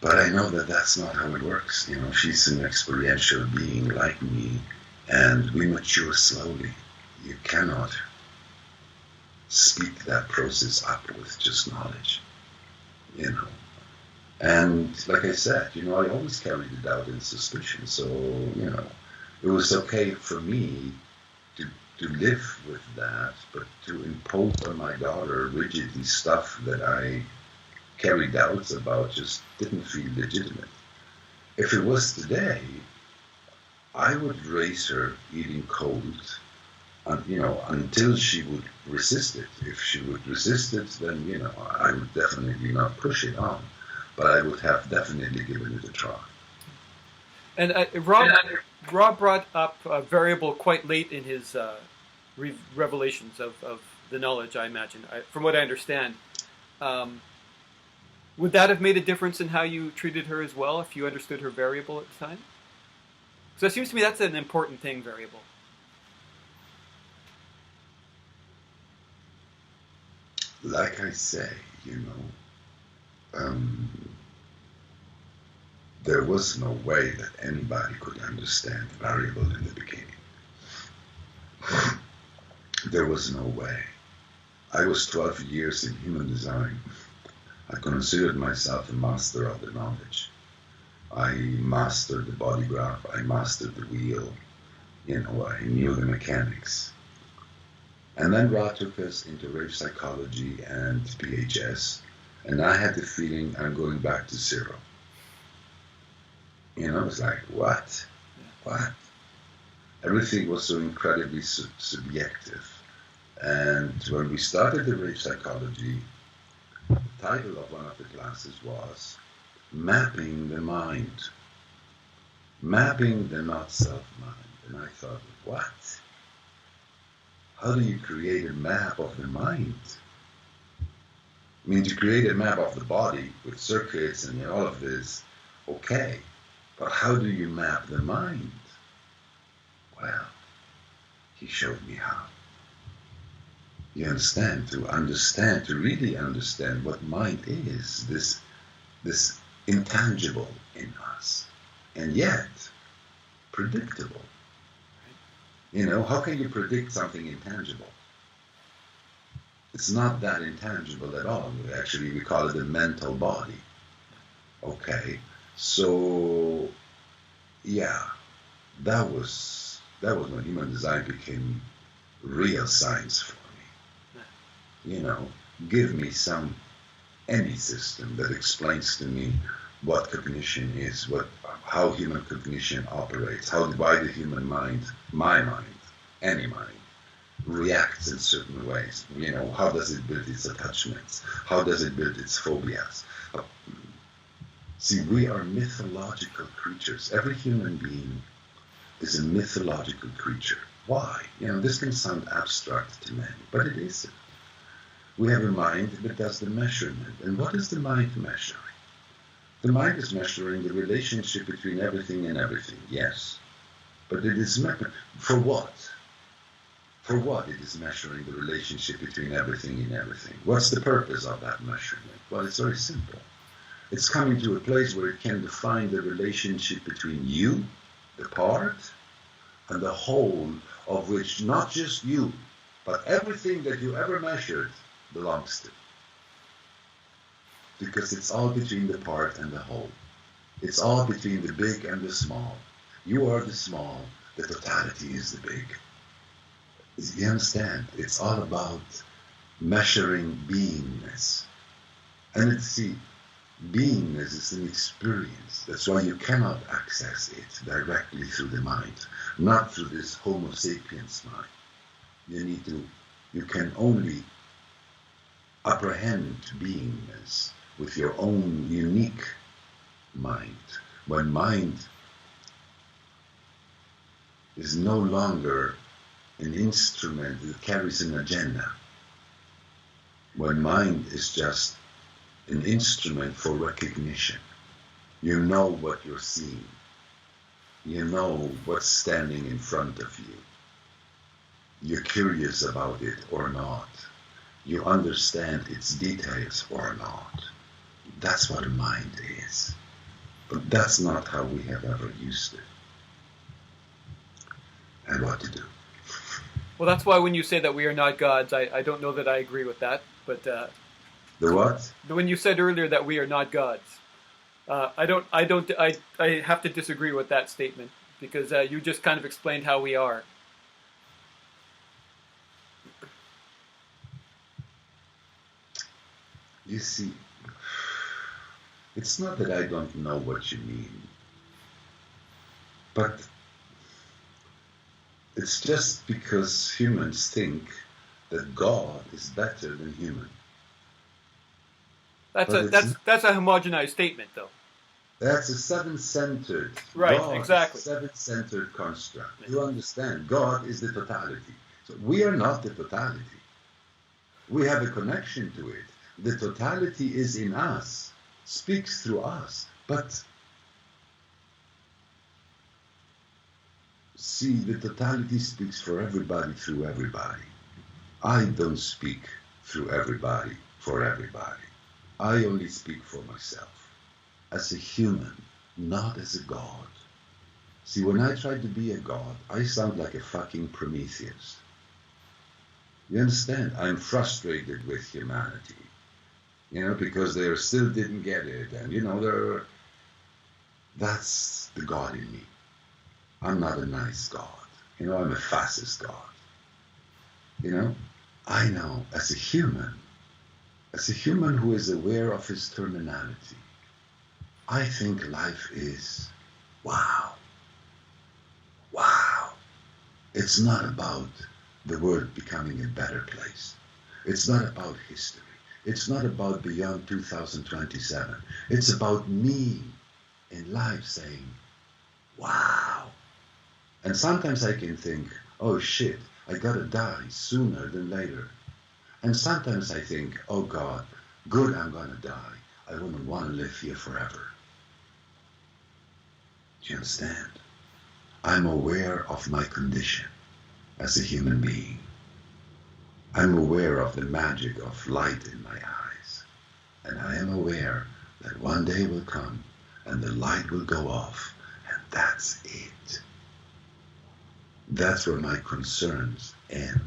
But I know that that's not how it works. She's an experiential being like me, and we mature slowly. You cannot speed that process up with just knowledge. And like I said, I always carried the doubt and suspicion. So, it was okay for me to live with that, but to impose on my daughter rigidly stuff that I carried doubts about just didn't feel legitimate. If it was today, I would raise her eating cold, until she would resist it. If she would resist it, then, I would definitely not push it on, but I would have definitely given it a try. And Rob brought up a variable quite late in his revelations of the knowledge, I imagine. From what I understand, would that have made a difference in how you treated her as well, if you understood her variable at the time? So it seems to me that's an important thing, variable. Like I say, there was no way that anybody could understand variable in the beginning. There was no way. I was 12 years in human design. I considered myself a master of the knowledge. I mastered the body graph. I mastered the wheel. I knew the mechanics. And then Ra took us into rave psychology and PHS, and I had the feeling I'm going back to zero. I was like, what? What? Everything was so incredibly subjective. And when we started the rave psychology, the title of one of the classes was Mapping the Mind. Mapping the not-self mind. And I thought, what? How do you create a map of the mind? To create a map of the body with circuits and all of this, okay. But how do you map the mind? Well, he showed me how. You understand, to really understand what mind is, this intangible in us, and yet predictable. How can you predict something intangible? It's not that intangible at all. Actually, we call it a mental body. Okay, so yeah, that was when human design became real science for me. Give me any system that explains to me what cognition is, how human cognition operates, why the human mind, my mind, any mind, reacts in certain ways. You know, how does it build its attachments? How does it build its phobias? See, we are mythological creatures. Every human being is a mythological creature. Why? You know, this can sound abstract to many, but it isn't. We have a mind that does the measurement. And what is the mind measuring? The mind is measuring the relationship between everything and everything, yes. But it is for what? For what it is measuring the relationship between everything and everything? What's the purpose of that measurement? Well, it's very simple. It's coming to a place where it can define the relationship between you, the part, and the whole, of which not just you, but everything that you ever measured belongs to. Because it's all between the part and the whole. It's all between the big and the small. You are the small, the totality is the big. You understand? It's all about measuring beingness. And beingness is an experience. That's why you cannot access it directly through the mind, not through this Homo sapiens mind. You can only apprehend beingness with your own unique mind. When mind is no longer an instrument that carries an agenda. When mind is just an instrument for recognition. You know what you're seeing. You know what's standing in front of you. You're curious about it or not. You understand its details or not. That's what a mind is. But that's not how we have ever used it. And what to do. Well, that's why when you say that we are not gods, I don't know that I agree with that. But the what? When you said earlier that we are not gods, I have to disagree with that statement because you just kind of explained how we are. You see, it's not that I don't know what you mean, but it's just because humans think that God is better than human. That's a homogenized statement, though. That's a seven-centered. Right, God exactly. Is a seven-centered construct. You understand? God is the totality. So we are not the totality. We have a connection to it. The totality is in us, speaks through us. But see, the totality speaks for everybody through everybody. I don't speak through everybody for everybody. I only speak for myself, as a human, not as a god. See, when I try to be a god, I sound like a fucking Prometheus. You understand? I'm frustrated with humanity, because they still didn't get it, and that's the God in me. I'm not a nice God. I'm a fascist God. I know as a human who is aware of his terminality, I think life is wow. It's not about the world becoming a better place. It's not about history. It's not about beyond 2027. It's about me in life saying, wow. And sometimes I can think, oh shit, I gotta die sooner than later. And sometimes I think, oh God, good, I'm gonna die. I wouldn't want to live here forever. Do you understand? I'm aware of my condition as a human being. I'm aware of the magic of light in my eyes. And I am aware that one day will come and the light will go off, and that's it. That's where my concerns end.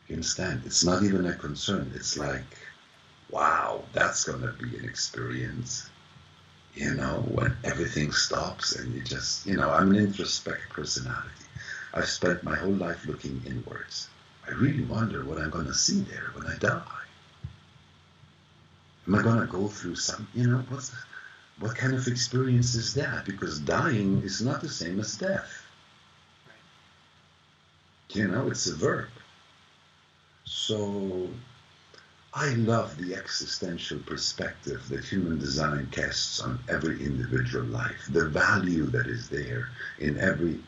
You understand? It's not even a concern. It's like, wow, that's going to be an experience. When everything stops and you just, I'm an introspective personality. I've spent my whole life looking inwards. I really wonder what I'm going to see there when I die. Am I going to go through some, what kind of experience is that? Because dying is not the same as death. It's a verb. So I love the existential perspective that human design casts on every individual life, the value that is there in every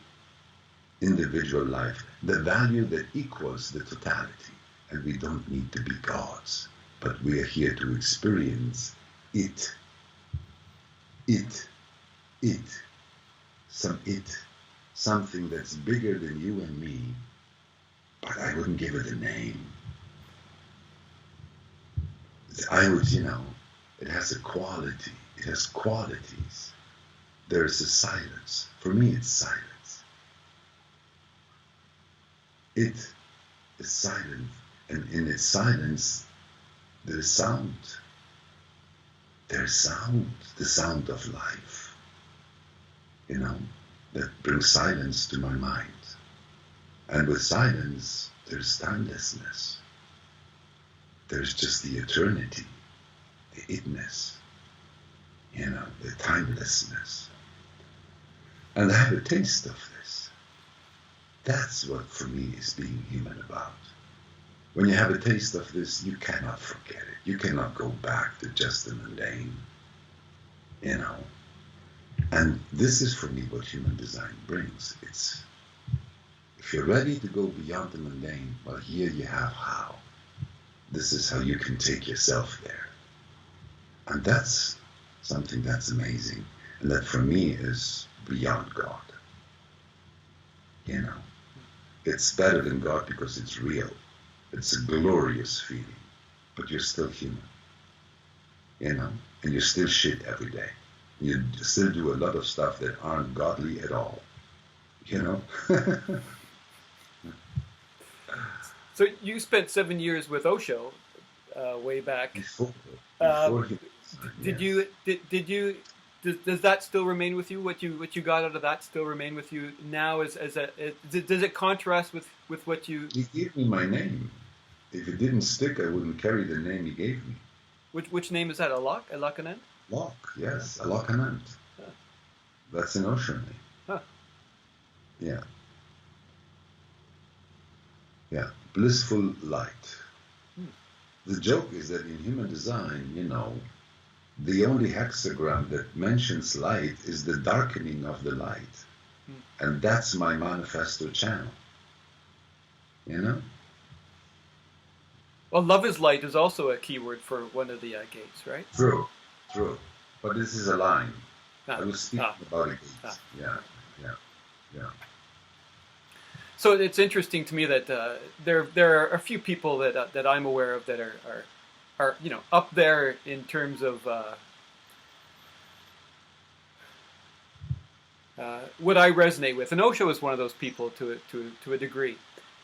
individual life, the value that equals the totality. And we don't need to be gods, but we are here to experience it, something that's bigger than you and me, but I wouldn't give it a name. I would, it has a quality, it has qualities. There's a silence. For me, it's silence. It is silent, and in its silence, there's sound. There's sound, the sound of life, that brings silence to my mind. And with silence, there's timelessness. There's just the eternity, the itness, the timelessness. And I have a taste of this. That's what for me is being human about. When you have a taste of this, you cannot forget it. You cannot go back to just the mundane, And this is for me what human design brings. It's, if you're ready to go beyond the mundane, well, here you have how. This is how you can take yourself there. And that's something that's amazing. And that for me is beyond God. It's better than God because it's real. It's a glorious feeling. But you're still human. And you still shit every day. You still do a lot of stuff that aren't godly at all. So you spent 7 years with Osho, way back. Before Does that still remain with you? What you got out of that still remain with you now? Does it contrast with what you? He gave me my name. If it didn't stick, I wouldn't carry the name he gave me. Which name is that? Alokanand? Alok, yes, Alokanand. Huh. That's an Osho name. Huh. Yeah. Yeah, blissful light. The joke is that in human design, the only hexagram that mentions light is the darkening of the light. And that's my manifesto channel. Well, love is light is also a keyword for one of the gates, right? True. But this is a line. I was speaking about a gate. Yeah. So it's interesting to me that there are a few people that I'm aware of that are up there in terms of what I resonate with, and Osho is one of those people to a degree,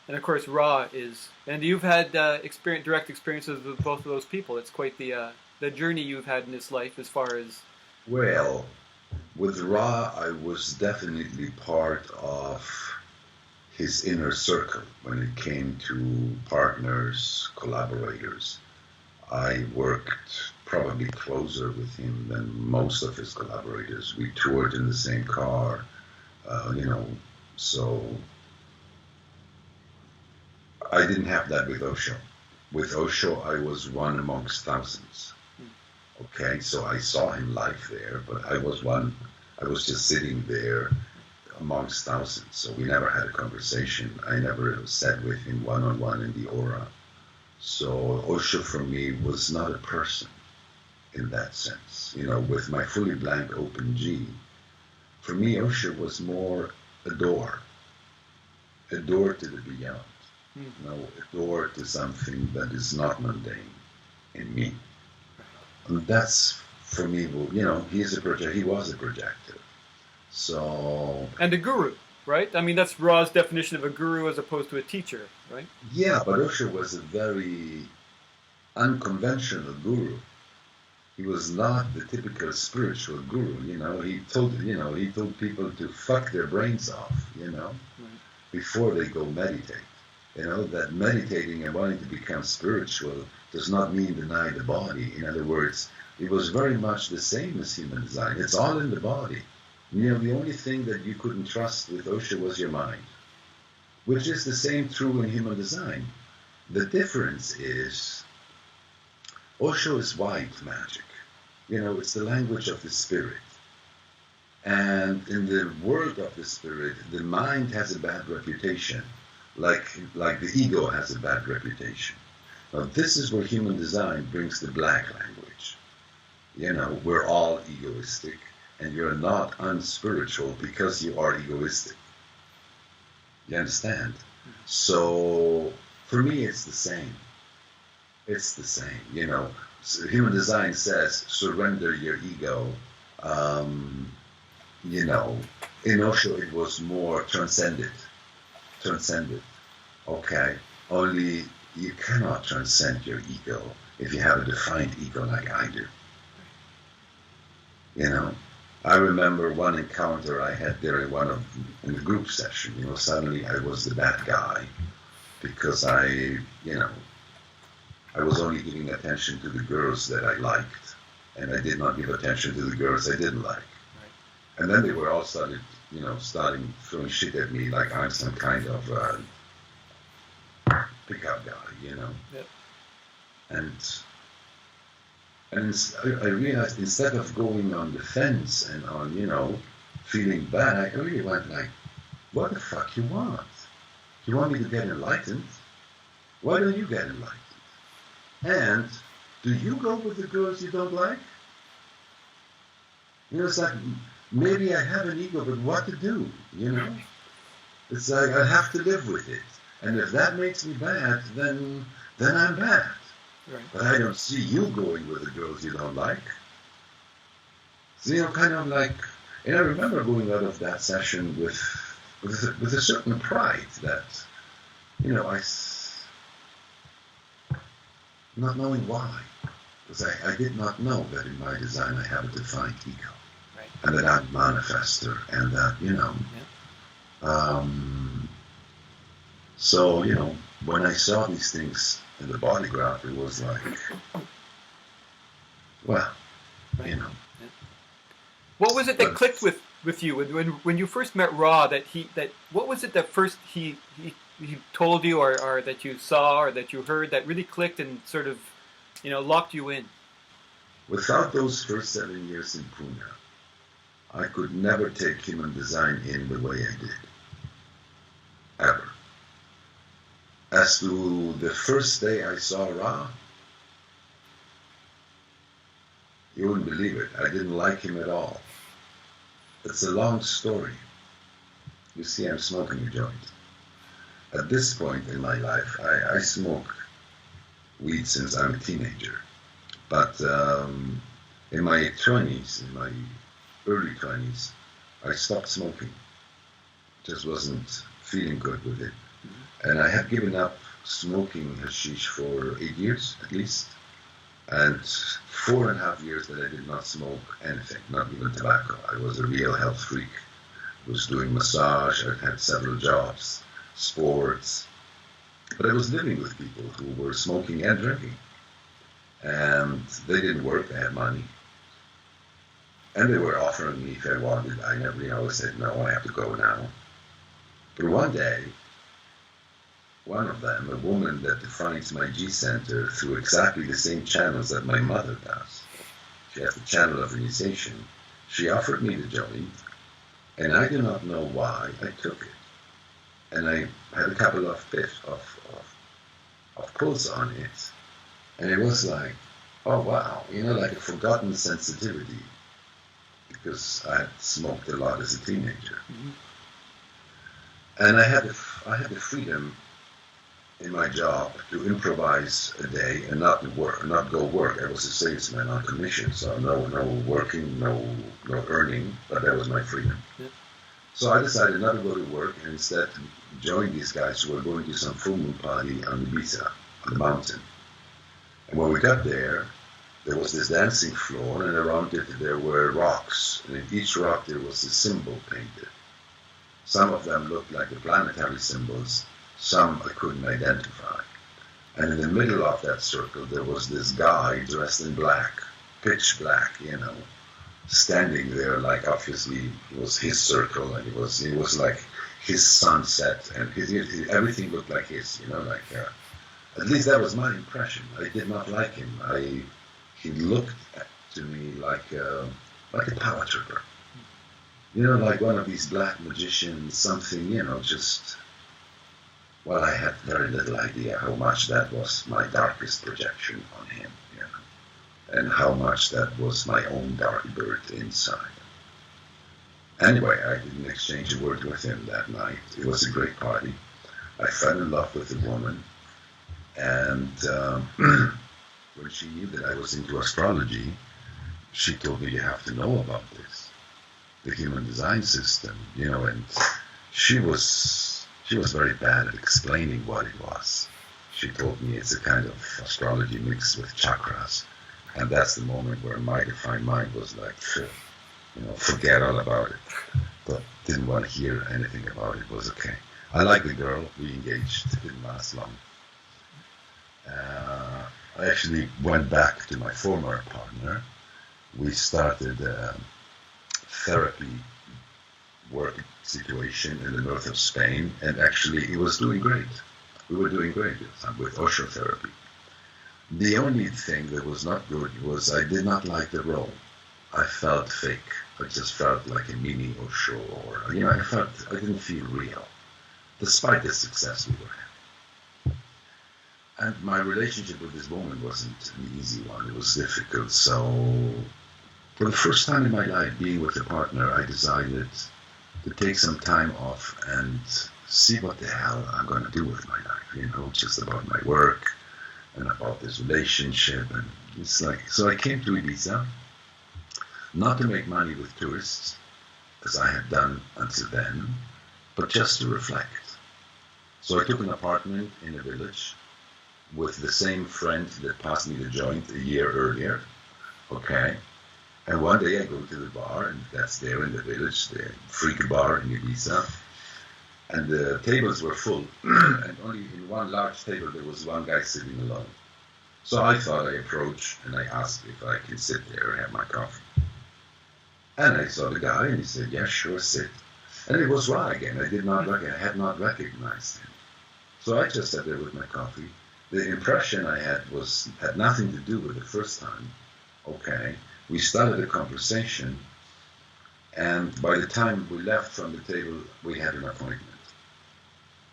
and of course Ra is, and you've had direct experiences with both of those people. It's quite the journey you've had in this life as far as. Well, with Ra, I was definitely part of his inner circle when it came to partners, collaborators. I worked probably closer with him than most of his collaborators. We toured in the same car, so I didn't have that with Osho. With Osho, I was one amongst thousands. Okay, so I saw him live there, but I was just sitting there amongst thousands, so we never had a conversation. I never sat with him one-on-one in the aura. So Osho for me was not a person in that sense. With my fully blank open G, for me Osho was more a door to the beyond. A door to something that is not mundane in me. And that's for me, he was a projector. So. And a guru, right? I mean, that's Ra's definition of a guru as opposed to a teacher, right? Yeah, but Osho was a very unconventional guru. He was not the typical spiritual guru. He told people to fuck their brains off, before they go meditate. That meditating and wanting to become spiritual does not mean deny the body. In other words, it was very much the same as human design. It's all in the body. The only thing that you couldn't trust with Osho was your mind. which is the same true in human design. The difference is Osho is white magic. It's the language of the spirit. And in the world of the spirit, the mind has a bad reputation, like the ego has a bad reputation. Now, this is where human design brings the black language. We're all egoistic, and you're not unspiritual because you are egoistic. You understand? So, for me, it's the same. It's the same, So human design says, surrender your ego. In Osho it was more transcended. Okay? Only you cannot transcend your ego if you have a defined ego like I do. I remember one encounter I had there in the group session. Suddenly I was the bad guy because I was only giving attention to the girls that I liked, and I did not give attention to the girls I didn't like. Right. And then they were all starting throwing shit at me like I'm some kind of pickup guy, Yep. And I realized instead of going on the fence and on, feeling bad, I really went like, what the fuck you want? You want me to get enlightened? Why don't you get enlightened? And do you go with the girls you don't like? It's like, maybe I have an ego, but what to do, It's like, I have to live with it. And if that makes me bad, then I'm bad. Right. But I don't see you going with the girls you don't like. So, kind of like, and I remember going out of that session with a certain pride that, not knowing why. Because I did not know that in my design I have a defined ego. Right. And that I'm a manifester, and that, So, when I saw these things in the body graph, it was like, well, right. What was it that clicked with you when you first met Ra? What was it that first he told you, or that you saw, or that you heard that really clicked and sort of, locked you in? Without those first 7 years in Pune, I could never take human design in the way I did. Ever. As to the first day I saw Ra, you wouldn't believe it. I didn't like him at all. It's a long story. You see, I'm smoking a joint. At this point in my life, I smoke weed since I'm a teenager. But in my 20s, in my early 20s, I stopped smoking. Just wasn't feeling good with it. And I had given up smoking hashish for 8 years at least, and 4.5 years that I did not smoke anything, not even tobacco. I was a real health freak. I was doing massage, I had several jobs, sports, but I was living with people who were smoking and drinking. And they didn't work, they had money. And they were offering me if I wanted. I always said, no, I have to go now. But one day, one of them, a woman that defines my G-center through exactly the same channels that my mother does. She has the channel of initiation. She offered me the joint, and I do not know why I took it. And I had a couple of pulls on it. And it was like, oh wow, like a forgotten sensitivity. Because I had smoked a lot as a teenager. Mm-hmm. And I had the freedom in my job to improvise a day and not go work. I was a salesman on commission, so no working, no earning, but that was my freedom. Yeah. So I decided not to go to work and instead join these guys who were going to some full moon party on Ibiza, on the mountain. And when we got there was this dancing floor, and around it there were rocks, and in each rock there was a symbol painted. Some of them looked like the planetary symbols, some I couldn't identify. And in the middle of that circle, there was this guy dressed in black, pitch black, standing there like obviously it was his circle, and he was like, his sunset, and everything looked like his, at least that was my impression. I did not like him. He looked to me like a power tripper. Like one of these black magicians, something, just... Well, I had very little idea how much that was my darkest projection on him, and how much that was my own dark bird inside. Anyway, I didn't exchange a word with him that night. It was a great party. I fell in love with the woman, and when she knew that I was into astrology, she told me, you have to know about this, the human design system, and she was very bad at explaining what it was. She told me it's a kind of astrology mixed with chakras, and that's the moment where my defined mind was like, forget all about it. But didn't want to hear anything about it. It was okay. I liked the girl. We engaged. It didn't last long. I actually went back to my former partner. We started a therapy work situation in the north of Spain, and actually it was doing great. We were doing great with Osho therapy. The only thing that was not good was I did not like the role. I felt fake. I just felt like a mini Osho, or I didn't feel real, despite the success we were having. And my relationship with this woman wasn't an easy one. It was difficult. So, for the first time in my life, being with a partner, I decided to take some time off and see what the hell I'm going to do with my life. Just about my work and about this relationship. And it's like, so I came to Ibiza. Not to make money with tourists, as I had done until then, but just to reflect. So I took an apartment in a village with the same friend that passed me the joint a year earlier. Okay. And one day I go to the bar, and that's there in the village, the freak bar in Ibiza. And the tables were full, and only in one large table there was one guy sitting alone. So I thought, I approached and I asked if I could sit there and have my coffee. And I saw the guy, and he said, yeah, sure, sit. And it was Ra again. I had not recognized him. So I just sat there with my coffee. The impression I had had nothing to do with the first time. Okay. We started a conversation, and by the time we left from the table, we had an appointment.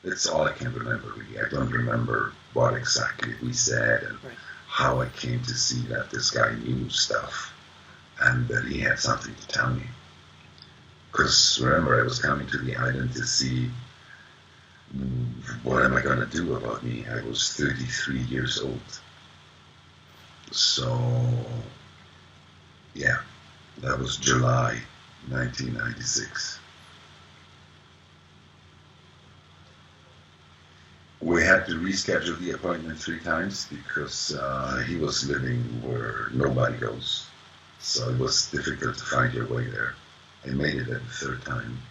That's all I can remember, really. I don't remember what exactly we said and how I came to see that this guy knew stuff. And that he had something to tell me. Because remember, I was coming to the island to see what am I going to do about me. I was 33 years old. So, yeah, that was July 1996. We had to reschedule the appointment 3 times because he was living where nobody goes. So it was difficult to find your way there. I made it at the 3rd time.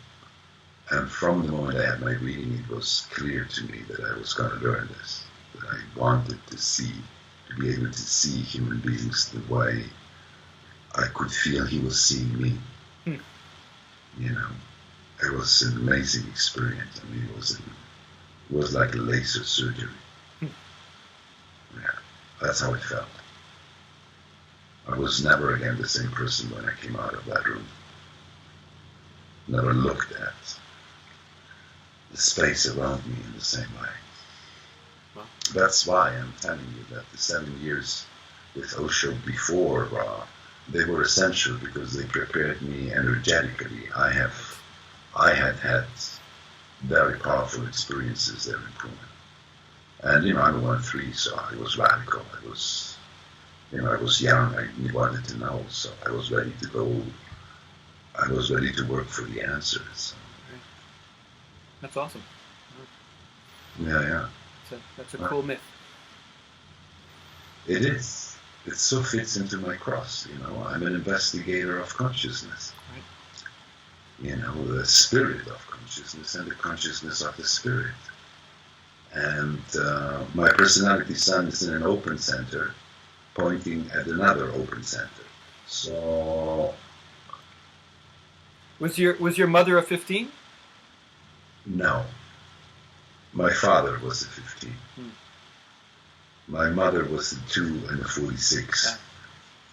And from the moment I had my reading, it was clear to me that I was going to learn this. That I wanted to be able to see human beings the way I could feel he was seeing me. It was an amazing experience. I mean, it was like a laser surgery. Yeah, that's how it felt. I was never again the same person when I came out of that room. Never looked at the space around me in the same way. Wow. That's why I'm telling you that the 7 years with Osho before Ra, they were essential because they prepared me energetically. I had very powerful experiences there in Pune. And I'm a 1-3, so I was radical. I was young, I wanted to know, so I was ready to go. I was ready to work for the answers. That's awesome. Yeah. That's a cool myth. It is. It so fits into my cross, I'm an investigator of consciousness. Right. The spirit of consciousness and the consciousness of the spirit. And my personality sun is in an open center, pointing at another open center. So, was your mother a 15? No. My father was a 15. My mother was the 2 and the 46,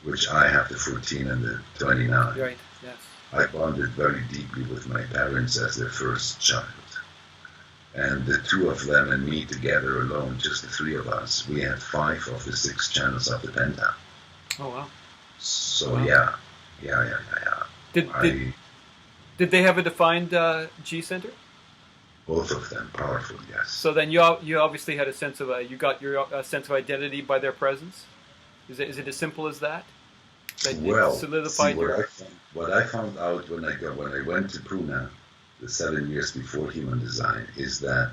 which I have the 14 and the 29. Right, yes. I bonded very deeply with my parents as their first child. And the 2 of them and me together alone, just the 3 of us, we had 5 of the 6 channels of the penta. Oh, wow. So, wow. Yeah. Did they have a defined G center? Both of them, powerful, yes. So then you obviously had a sense of you got your sense of identity by their presence. Is it as simple as that? Well, solidified what I found out when I went to Pune, the 7 years before human design, is that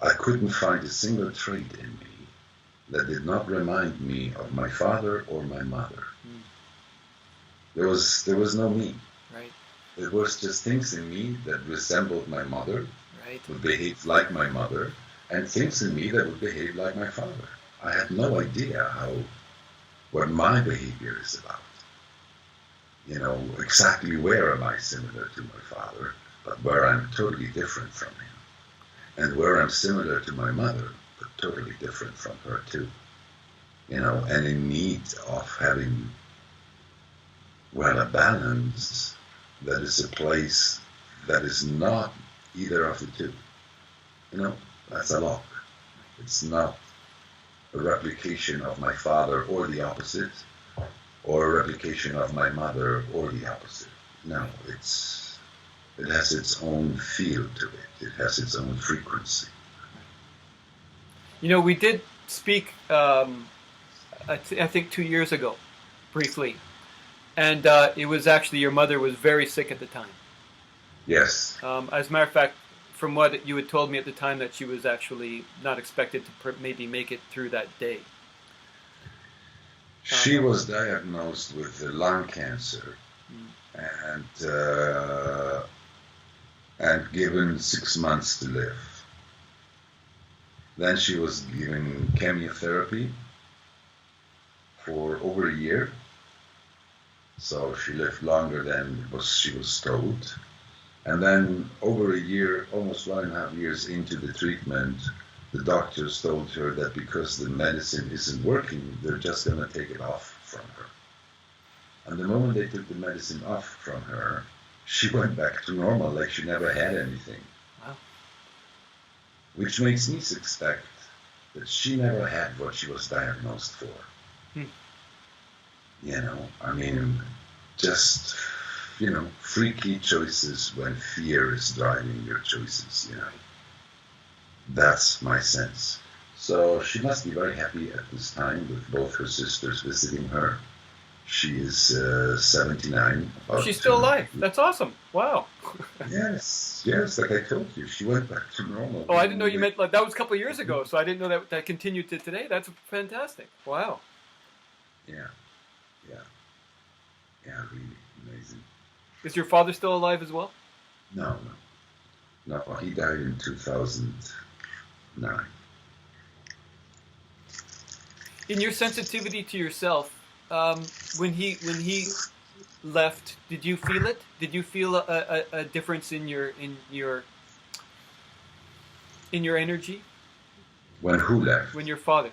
I couldn't find a single trait in me that did not remind me of my father or my mother. There was no me. Right. There was just things in me that resembled my mother, right. would behave like my mother, and things in me that would behave like my father. I had no idea what my behavior is about. Exactly where am I similar to my father, but where I'm totally different from him. And where I'm similar to my mother, but totally different from her too. And in need of having, a balance that is a place that is not either of the two. That's Alok. It's not a replication of my father or the opposite, or a replication of my mother or the opposite. No, it has its own feel to it. It has its own frequency. We did speak, I think 2 years ago, briefly. And it was actually your mother was very sick at the time. Yes. As a matter of fact, from what you had told me at the time, that she was actually not expected to maybe make it through that day. She was diagnosed with lung cancer and given 6 months to live. Then she was given chemotherapy for over a year. So she lived longer than she was told. And then over a year, almost 1.5 years into the treatment, the doctors told her that because the medicine isn't working, they're just going to take it off from her. And the moment they took the medicine off from her, she went back to normal, like she never had anything. Wow. Which makes me suspect that she never had what she was diagnosed for. Just, freaky choices when fear is driving your choices, That's my sense. So she must be very happy at this time with both her sisters visiting her. She is 79. She's still alive. That's awesome. Wow. Yes, like I told you, she went back to normal. Oh, I didn't know you meant that was a couple of years ago, so I didn't know that continued to today. That's fantastic. Wow. Yeah, really amazing. Is your father still alive as well? No, he died in 2009. In your sensitivity to yourself, when he left, did you feel it? Did you feel a difference in your energy? When who left? When your father.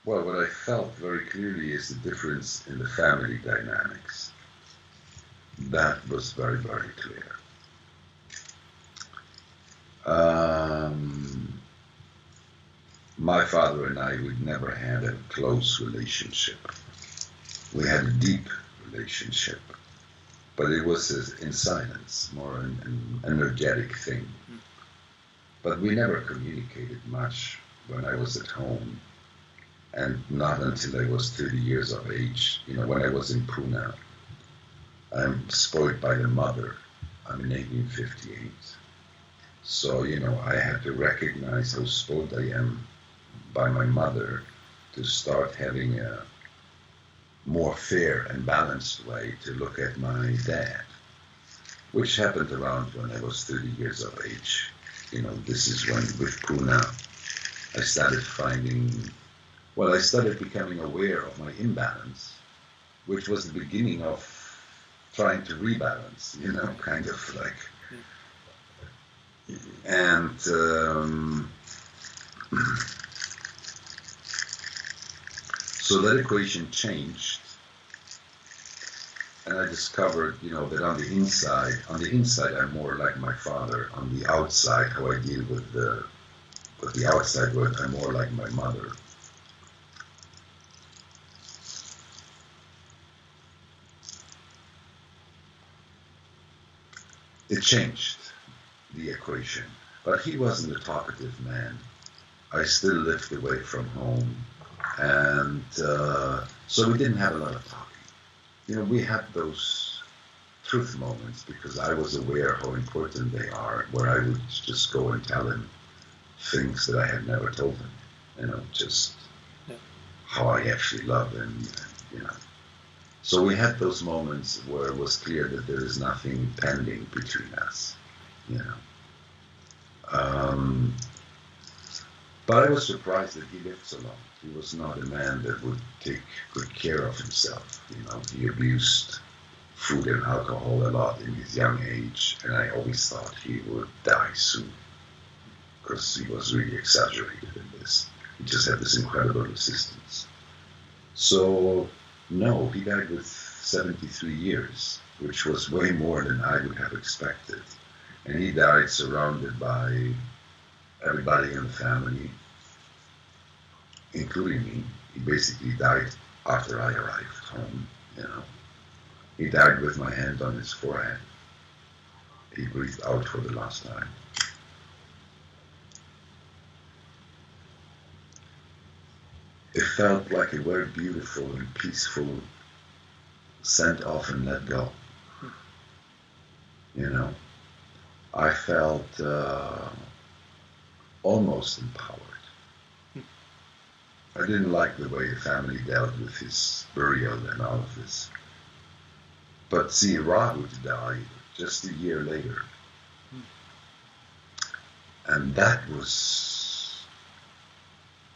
Well, what I felt very clearly is the difference in the family dynamics. That was very, very clear. My father and I, we'd never had a close relationship. We had a deep relationship, but it was in silence, more an energetic thing. But we never communicated much when I was at home, and not until I was 30 years of age, when I was in Pune. I'm spoiled by the mother. I'm in 1858. So, I had to recognize how spoiled I am by my mother to start having a more fair and balanced way to look at my dad, which happened around when I was 30 years of age. This is when, with Pune, I started finding Well, I started becoming aware of my imbalance, which was the beginning of trying to rebalance, kind of like. And so that equation changed, and I discovered, that on the inside I'm more like my father. On the outside, how I deal with the outside world, I'm more like my mother. It changed the equation, but he wasn't a talkative man. I still lived away from home, and so we didn't have a lot of talking. We had those truth moments because I was aware how important they are, where I would just go and tell him things that I had never told him, just how I actually love him, So we had those moments where it was clear that there is nothing pending between us, But I was surprised that he lived so long. He was not a man that would take good care of himself. He abused food and alcohol a lot in his young age, and I always thought he would die soon because he was really exaggerated in this. He just had this incredible resistance. So, no, he died with 73 years, which was way more than I would have expected. And he died surrounded by everybody in the family, including me. He basically died after I arrived home, He died with my hand on his forehead. He breathed out for the last time. It felt like a very beautiful and peaceful sent off and let go. I felt almost empowered. I didn't like the way the family dealt with his burial and all of this. But see, Ra would die just a year later. And that was,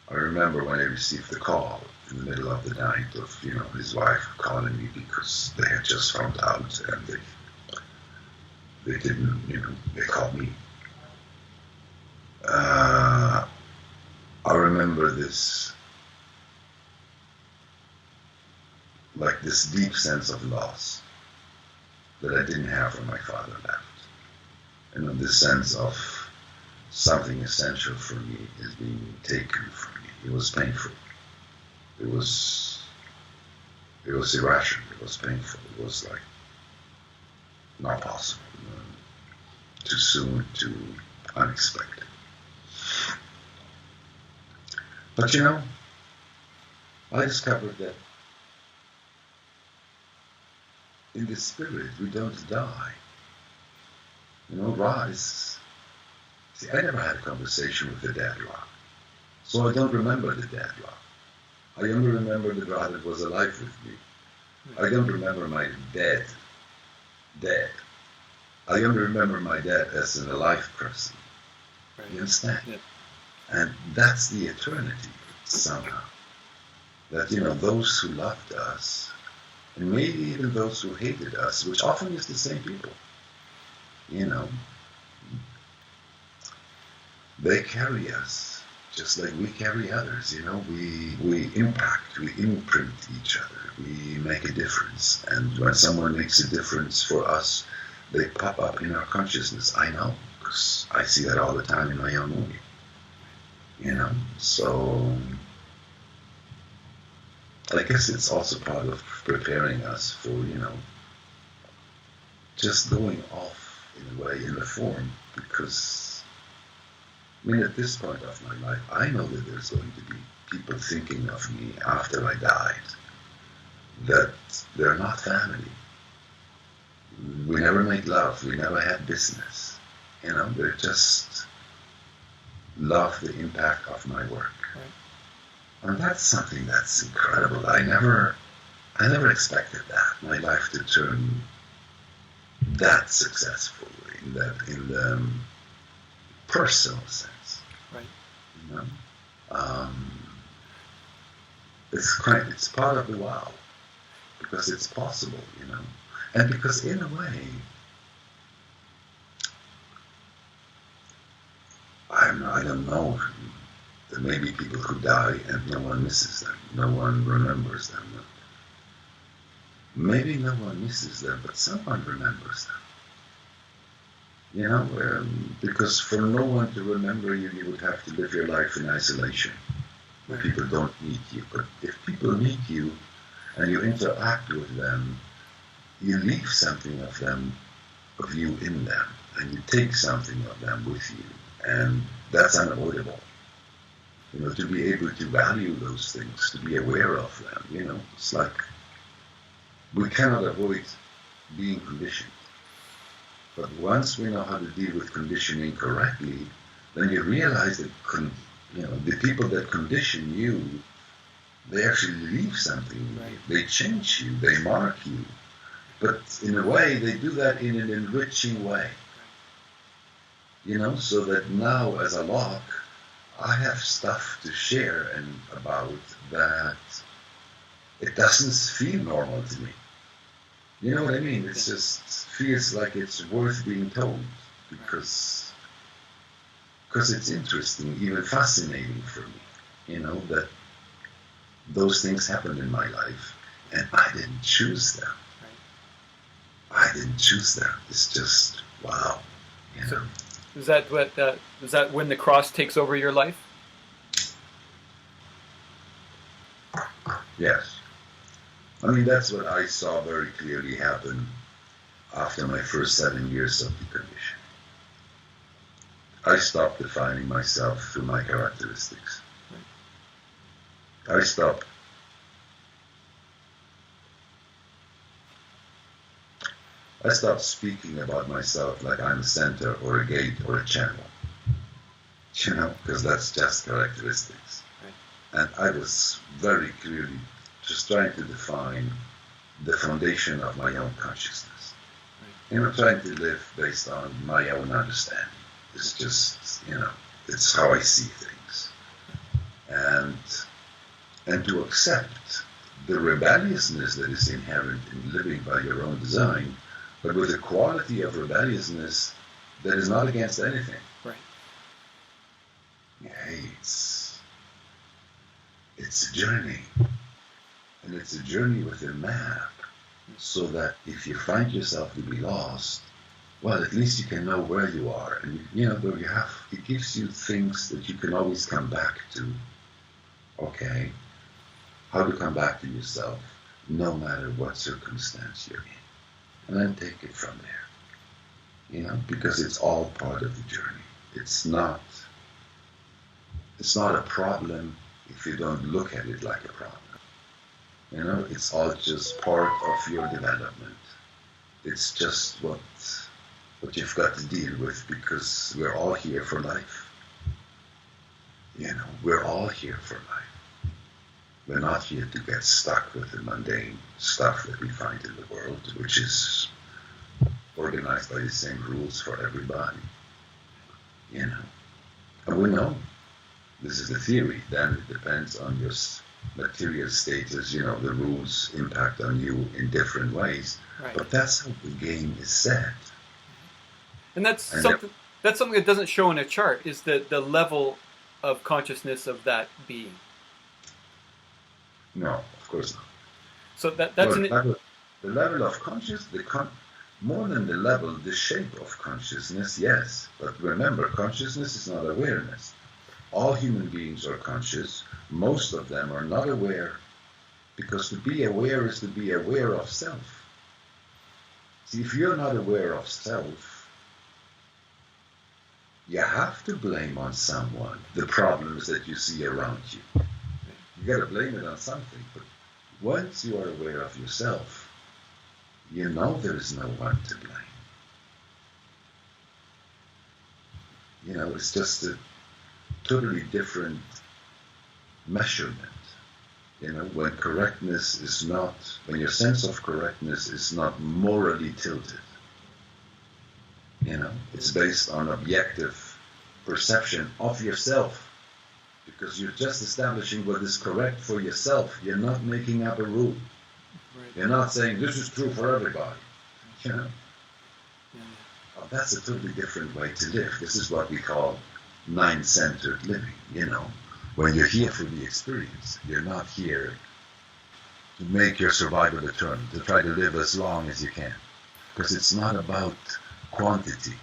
I remember when I received the call in the middle of the night of, his wife calling me because they had just found out and they didn't, they called me. I remember this, like this deep sense of loss that I didn't have when my father left. This sense of something essential for me is being taken from me. It was painful. It was irrational. It was painful. It was like not possible. Too soon, too unexpected. But I discovered that in the spirit we don't die. Ra is... See, I never had a conversation with the dead Ra. So I don't remember the dead Ra. I only remember the Ra that was alive with me. I don't remember my dead. I only remember my dad as an alive person. Right. You understand? Yeah. And that's the eternity, somehow. That, those who loved us, and maybe even those who hated us, which often is the same people, they carry us just like we carry others, we impact, we imprint each other, we make a difference. And when someone makes a difference for us, they pop up in our consciousness. I know, because I see that all the time in my own movie. So I guess it's also part of preparing us for, just going off in a way, in a form, because, at this point of my life, I know that there's going to be people thinking of me after I died, that they're not family. We never made love, we never had business. They just love the impact of my work. Right. And that's something that's incredible. I never expected that, my life to turn that successful in the personal sense. Right. it's part of the wow, because it's possible, and because in a way, I don't know. There may be people who die and no one misses them, no one remembers them. Maybe no one misses them, but someone remembers them. Because for no one to remember you, you would have to live your life in isolation, where people don't meet you. But if people meet you and you interact with them, you leave something of you in them, and you take something of them with you, and that's unavoidable. To be able to value those things, to be aware of them, it's like we cannot avoid being conditioned. But once we know how to deal with conditioning correctly, then you realize that the people that condition you, they actually leave something. Right. They change you, they mark you. But in a way, they do that in an enriching way. So that now as Alok, I have stuff to share and about that it doesn't feel normal to me. You know what I mean? It just feels like it's worth being told because it's interesting, even fascinating for me, that those things happened in my life and I didn't choose them. I didn't choose them. It's just, wow, So is that when the cross takes over your life? Yes. I mean, that's what I saw very clearly happen after my first 7 years of deconditioning. I stopped defining myself through my characteristics. I stopped speaking about myself like I'm a center or a gate or a channel, because that's just characteristics. Right. And I was very clearly just trying to define the foundation of my own consciousness. Right. Trying to live based on my own understanding. It's just, it's how I see things. And to accept the rebelliousness that is inherent in living by your own design, but with a quality of rebelliousness that is not against anything. Right. Yeah, it's a journey. And it's a journey with a map, so that if you find yourself to be lost, well, at least you can know where you are. And, it gives you things that you can always come back to. Okay? How to come back to yourself, no matter what circumstance you're in. And then take it from there, because it's all part of the journey. It's not a problem if you don't look at it like a problem. It's all just part of your development. It's just what you've got to deal with, because we're all here for life. We're all here for life. We're not here to get stuck with the mundane stuff that we find in the world, which is organized by the same rules for everybody. And we know this is the theory. Then it depends on your material status. The rules impact on you in different ways. Right. But that's how the game is set. And that's something that doesn't show in a chart, is the level of consciousness of that being. No, of course not. So that's the level of consciousness, more than the level, the shape of consciousness, yes. But remember, consciousness is not awareness. All human beings are conscious. Most of them are not aware, because to be aware is to be aware of self. See, if you're not aware of self, you have to blame on someone the problems that you see around you. You got to blame it on something. But once you are aware of yourself, there is no one to blame. It's just a totally different measurement. When correctness is not, when your sense of correctness is not morally tilted. It's based on objective perception of yourself. because you're just establishing what is correct for yourself. You're not making up a rule. Right. You're not saying this is true for everybody. You know? Yeah. Well, that's a totally different way to live. This is what we call mind-centered living, you know. When you're here for the experience, you're not here to make your survival determined, to try to live as long as you can. Because it's not about quantity,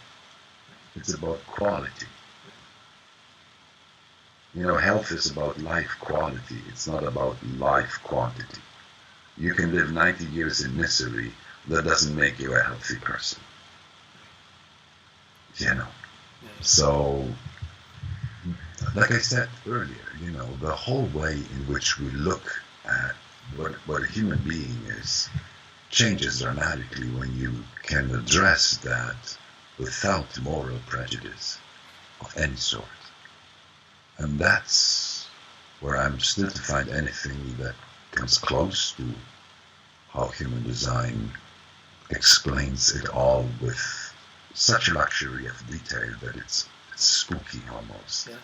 it's about quality. You know, health is about life quality, it's not about life quantity. You can live 90 years in misery, that doesn't make you a healthy person. You know, so, like I said earlier, you know, the whole way in which we look at what a human being is changes dramatically when you can address that without moral prejudice of any sort. And that's where I'm still to find anything that comes close to how human design explains it all with such a luxury of detail that it's spooky almost. Yeah.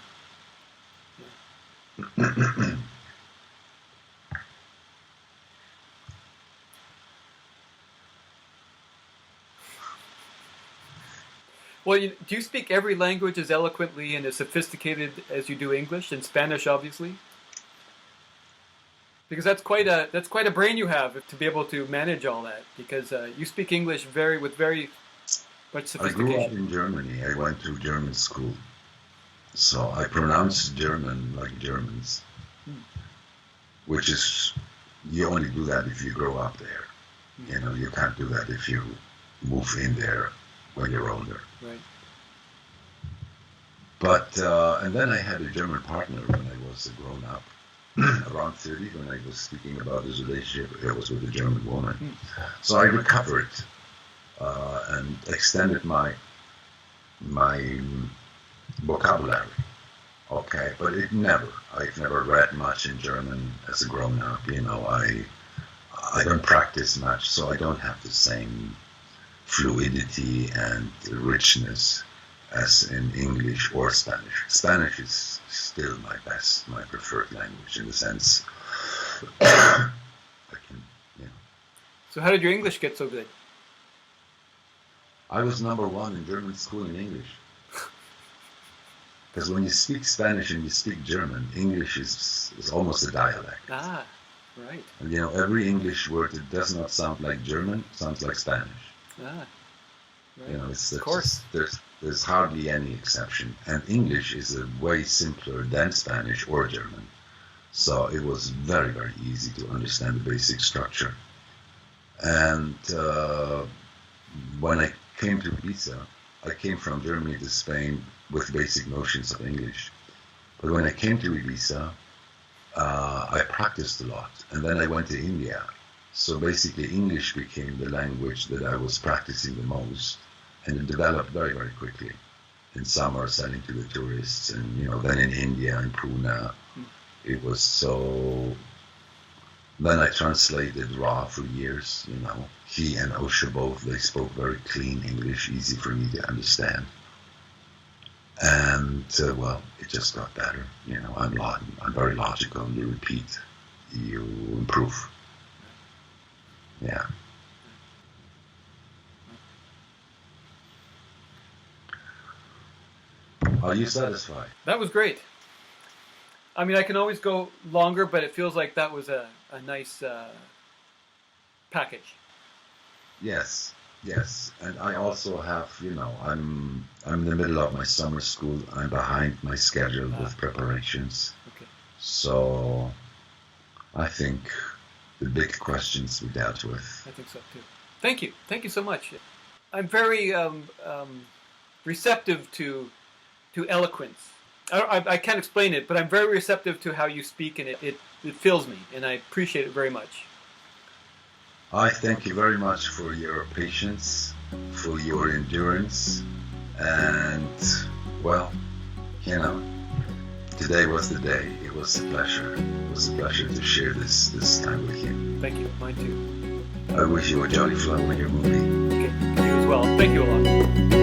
Well, do you speak every language as eloquently and as sophisticated as you do English and Spanish, obviously? Because that's quite a brain you have to be able to manage all that. Because you speak English with very much sophistication. I grew up in Germany. I went to German school, so I pronounce German like Germans. Which is, you only do that if you grow up there. You know, you can't do that if you move in there when you're older. Right. But, and then I had a German partner when I was a grown up, around 30, when I was speaking about this relationship, it was with a German woman. So I recovered and extended my vocabulary. Okay, but I've never read much in German as a grown up, you know, I don't practice much, so I don't have the same fluidity and richness as in English or Spanish. Spanish is still my preferred language in the sense I can, you know. So how did your English get so good? I was number one in German school in English. Because when you speak Spanish and you speak German, English is almost a dialect. Ah, right. And you know, every English word that does not sound like German sounds like Spanish. Ah, right. You know, of course. There's hardly any exception. And English is a way simpler than Spanish or German. So it was very, very easy to understand the basic structure. And when I came to Ibiza, I came from Germany to Spain with basic notions of English. But when I came to Ibiza, I practiced a lot. And then I went to India. So basically English became the language that I was practicing the most. And it developed very, very quickly. In summer, selling to the tourists. And, you know, then in India, in Pune, it was so... Then I translated Ra for years, you know. He and Osha both, they spoke very clean English, easy for me to understand. And, well, it just got better. You know, I'm very logical. You repeat, you improve. Yeah. Are you satisfied? That was great. I mean, I can always go longer, but it feels like that was a nice package. Yes, and I also have, you know, I'm in the middle of my summer school. I'm behind my schedule with preparations. Okay. So I think the big questions we dealt with. I think so too. Thank you so much. I'm very receptive to eloquence. I can't explain it, but I'm very receptive to how you speak, and it fills me, and I appreciate it very much. I thank you very much for your patience, for your endurance, and, well, you know, today was the day. It was a pleasure. It was a pleasure to share this time with you. Thank you. Mine too. I wish you a jolly flow in your movie. Okay. You as well. Thank you a lot.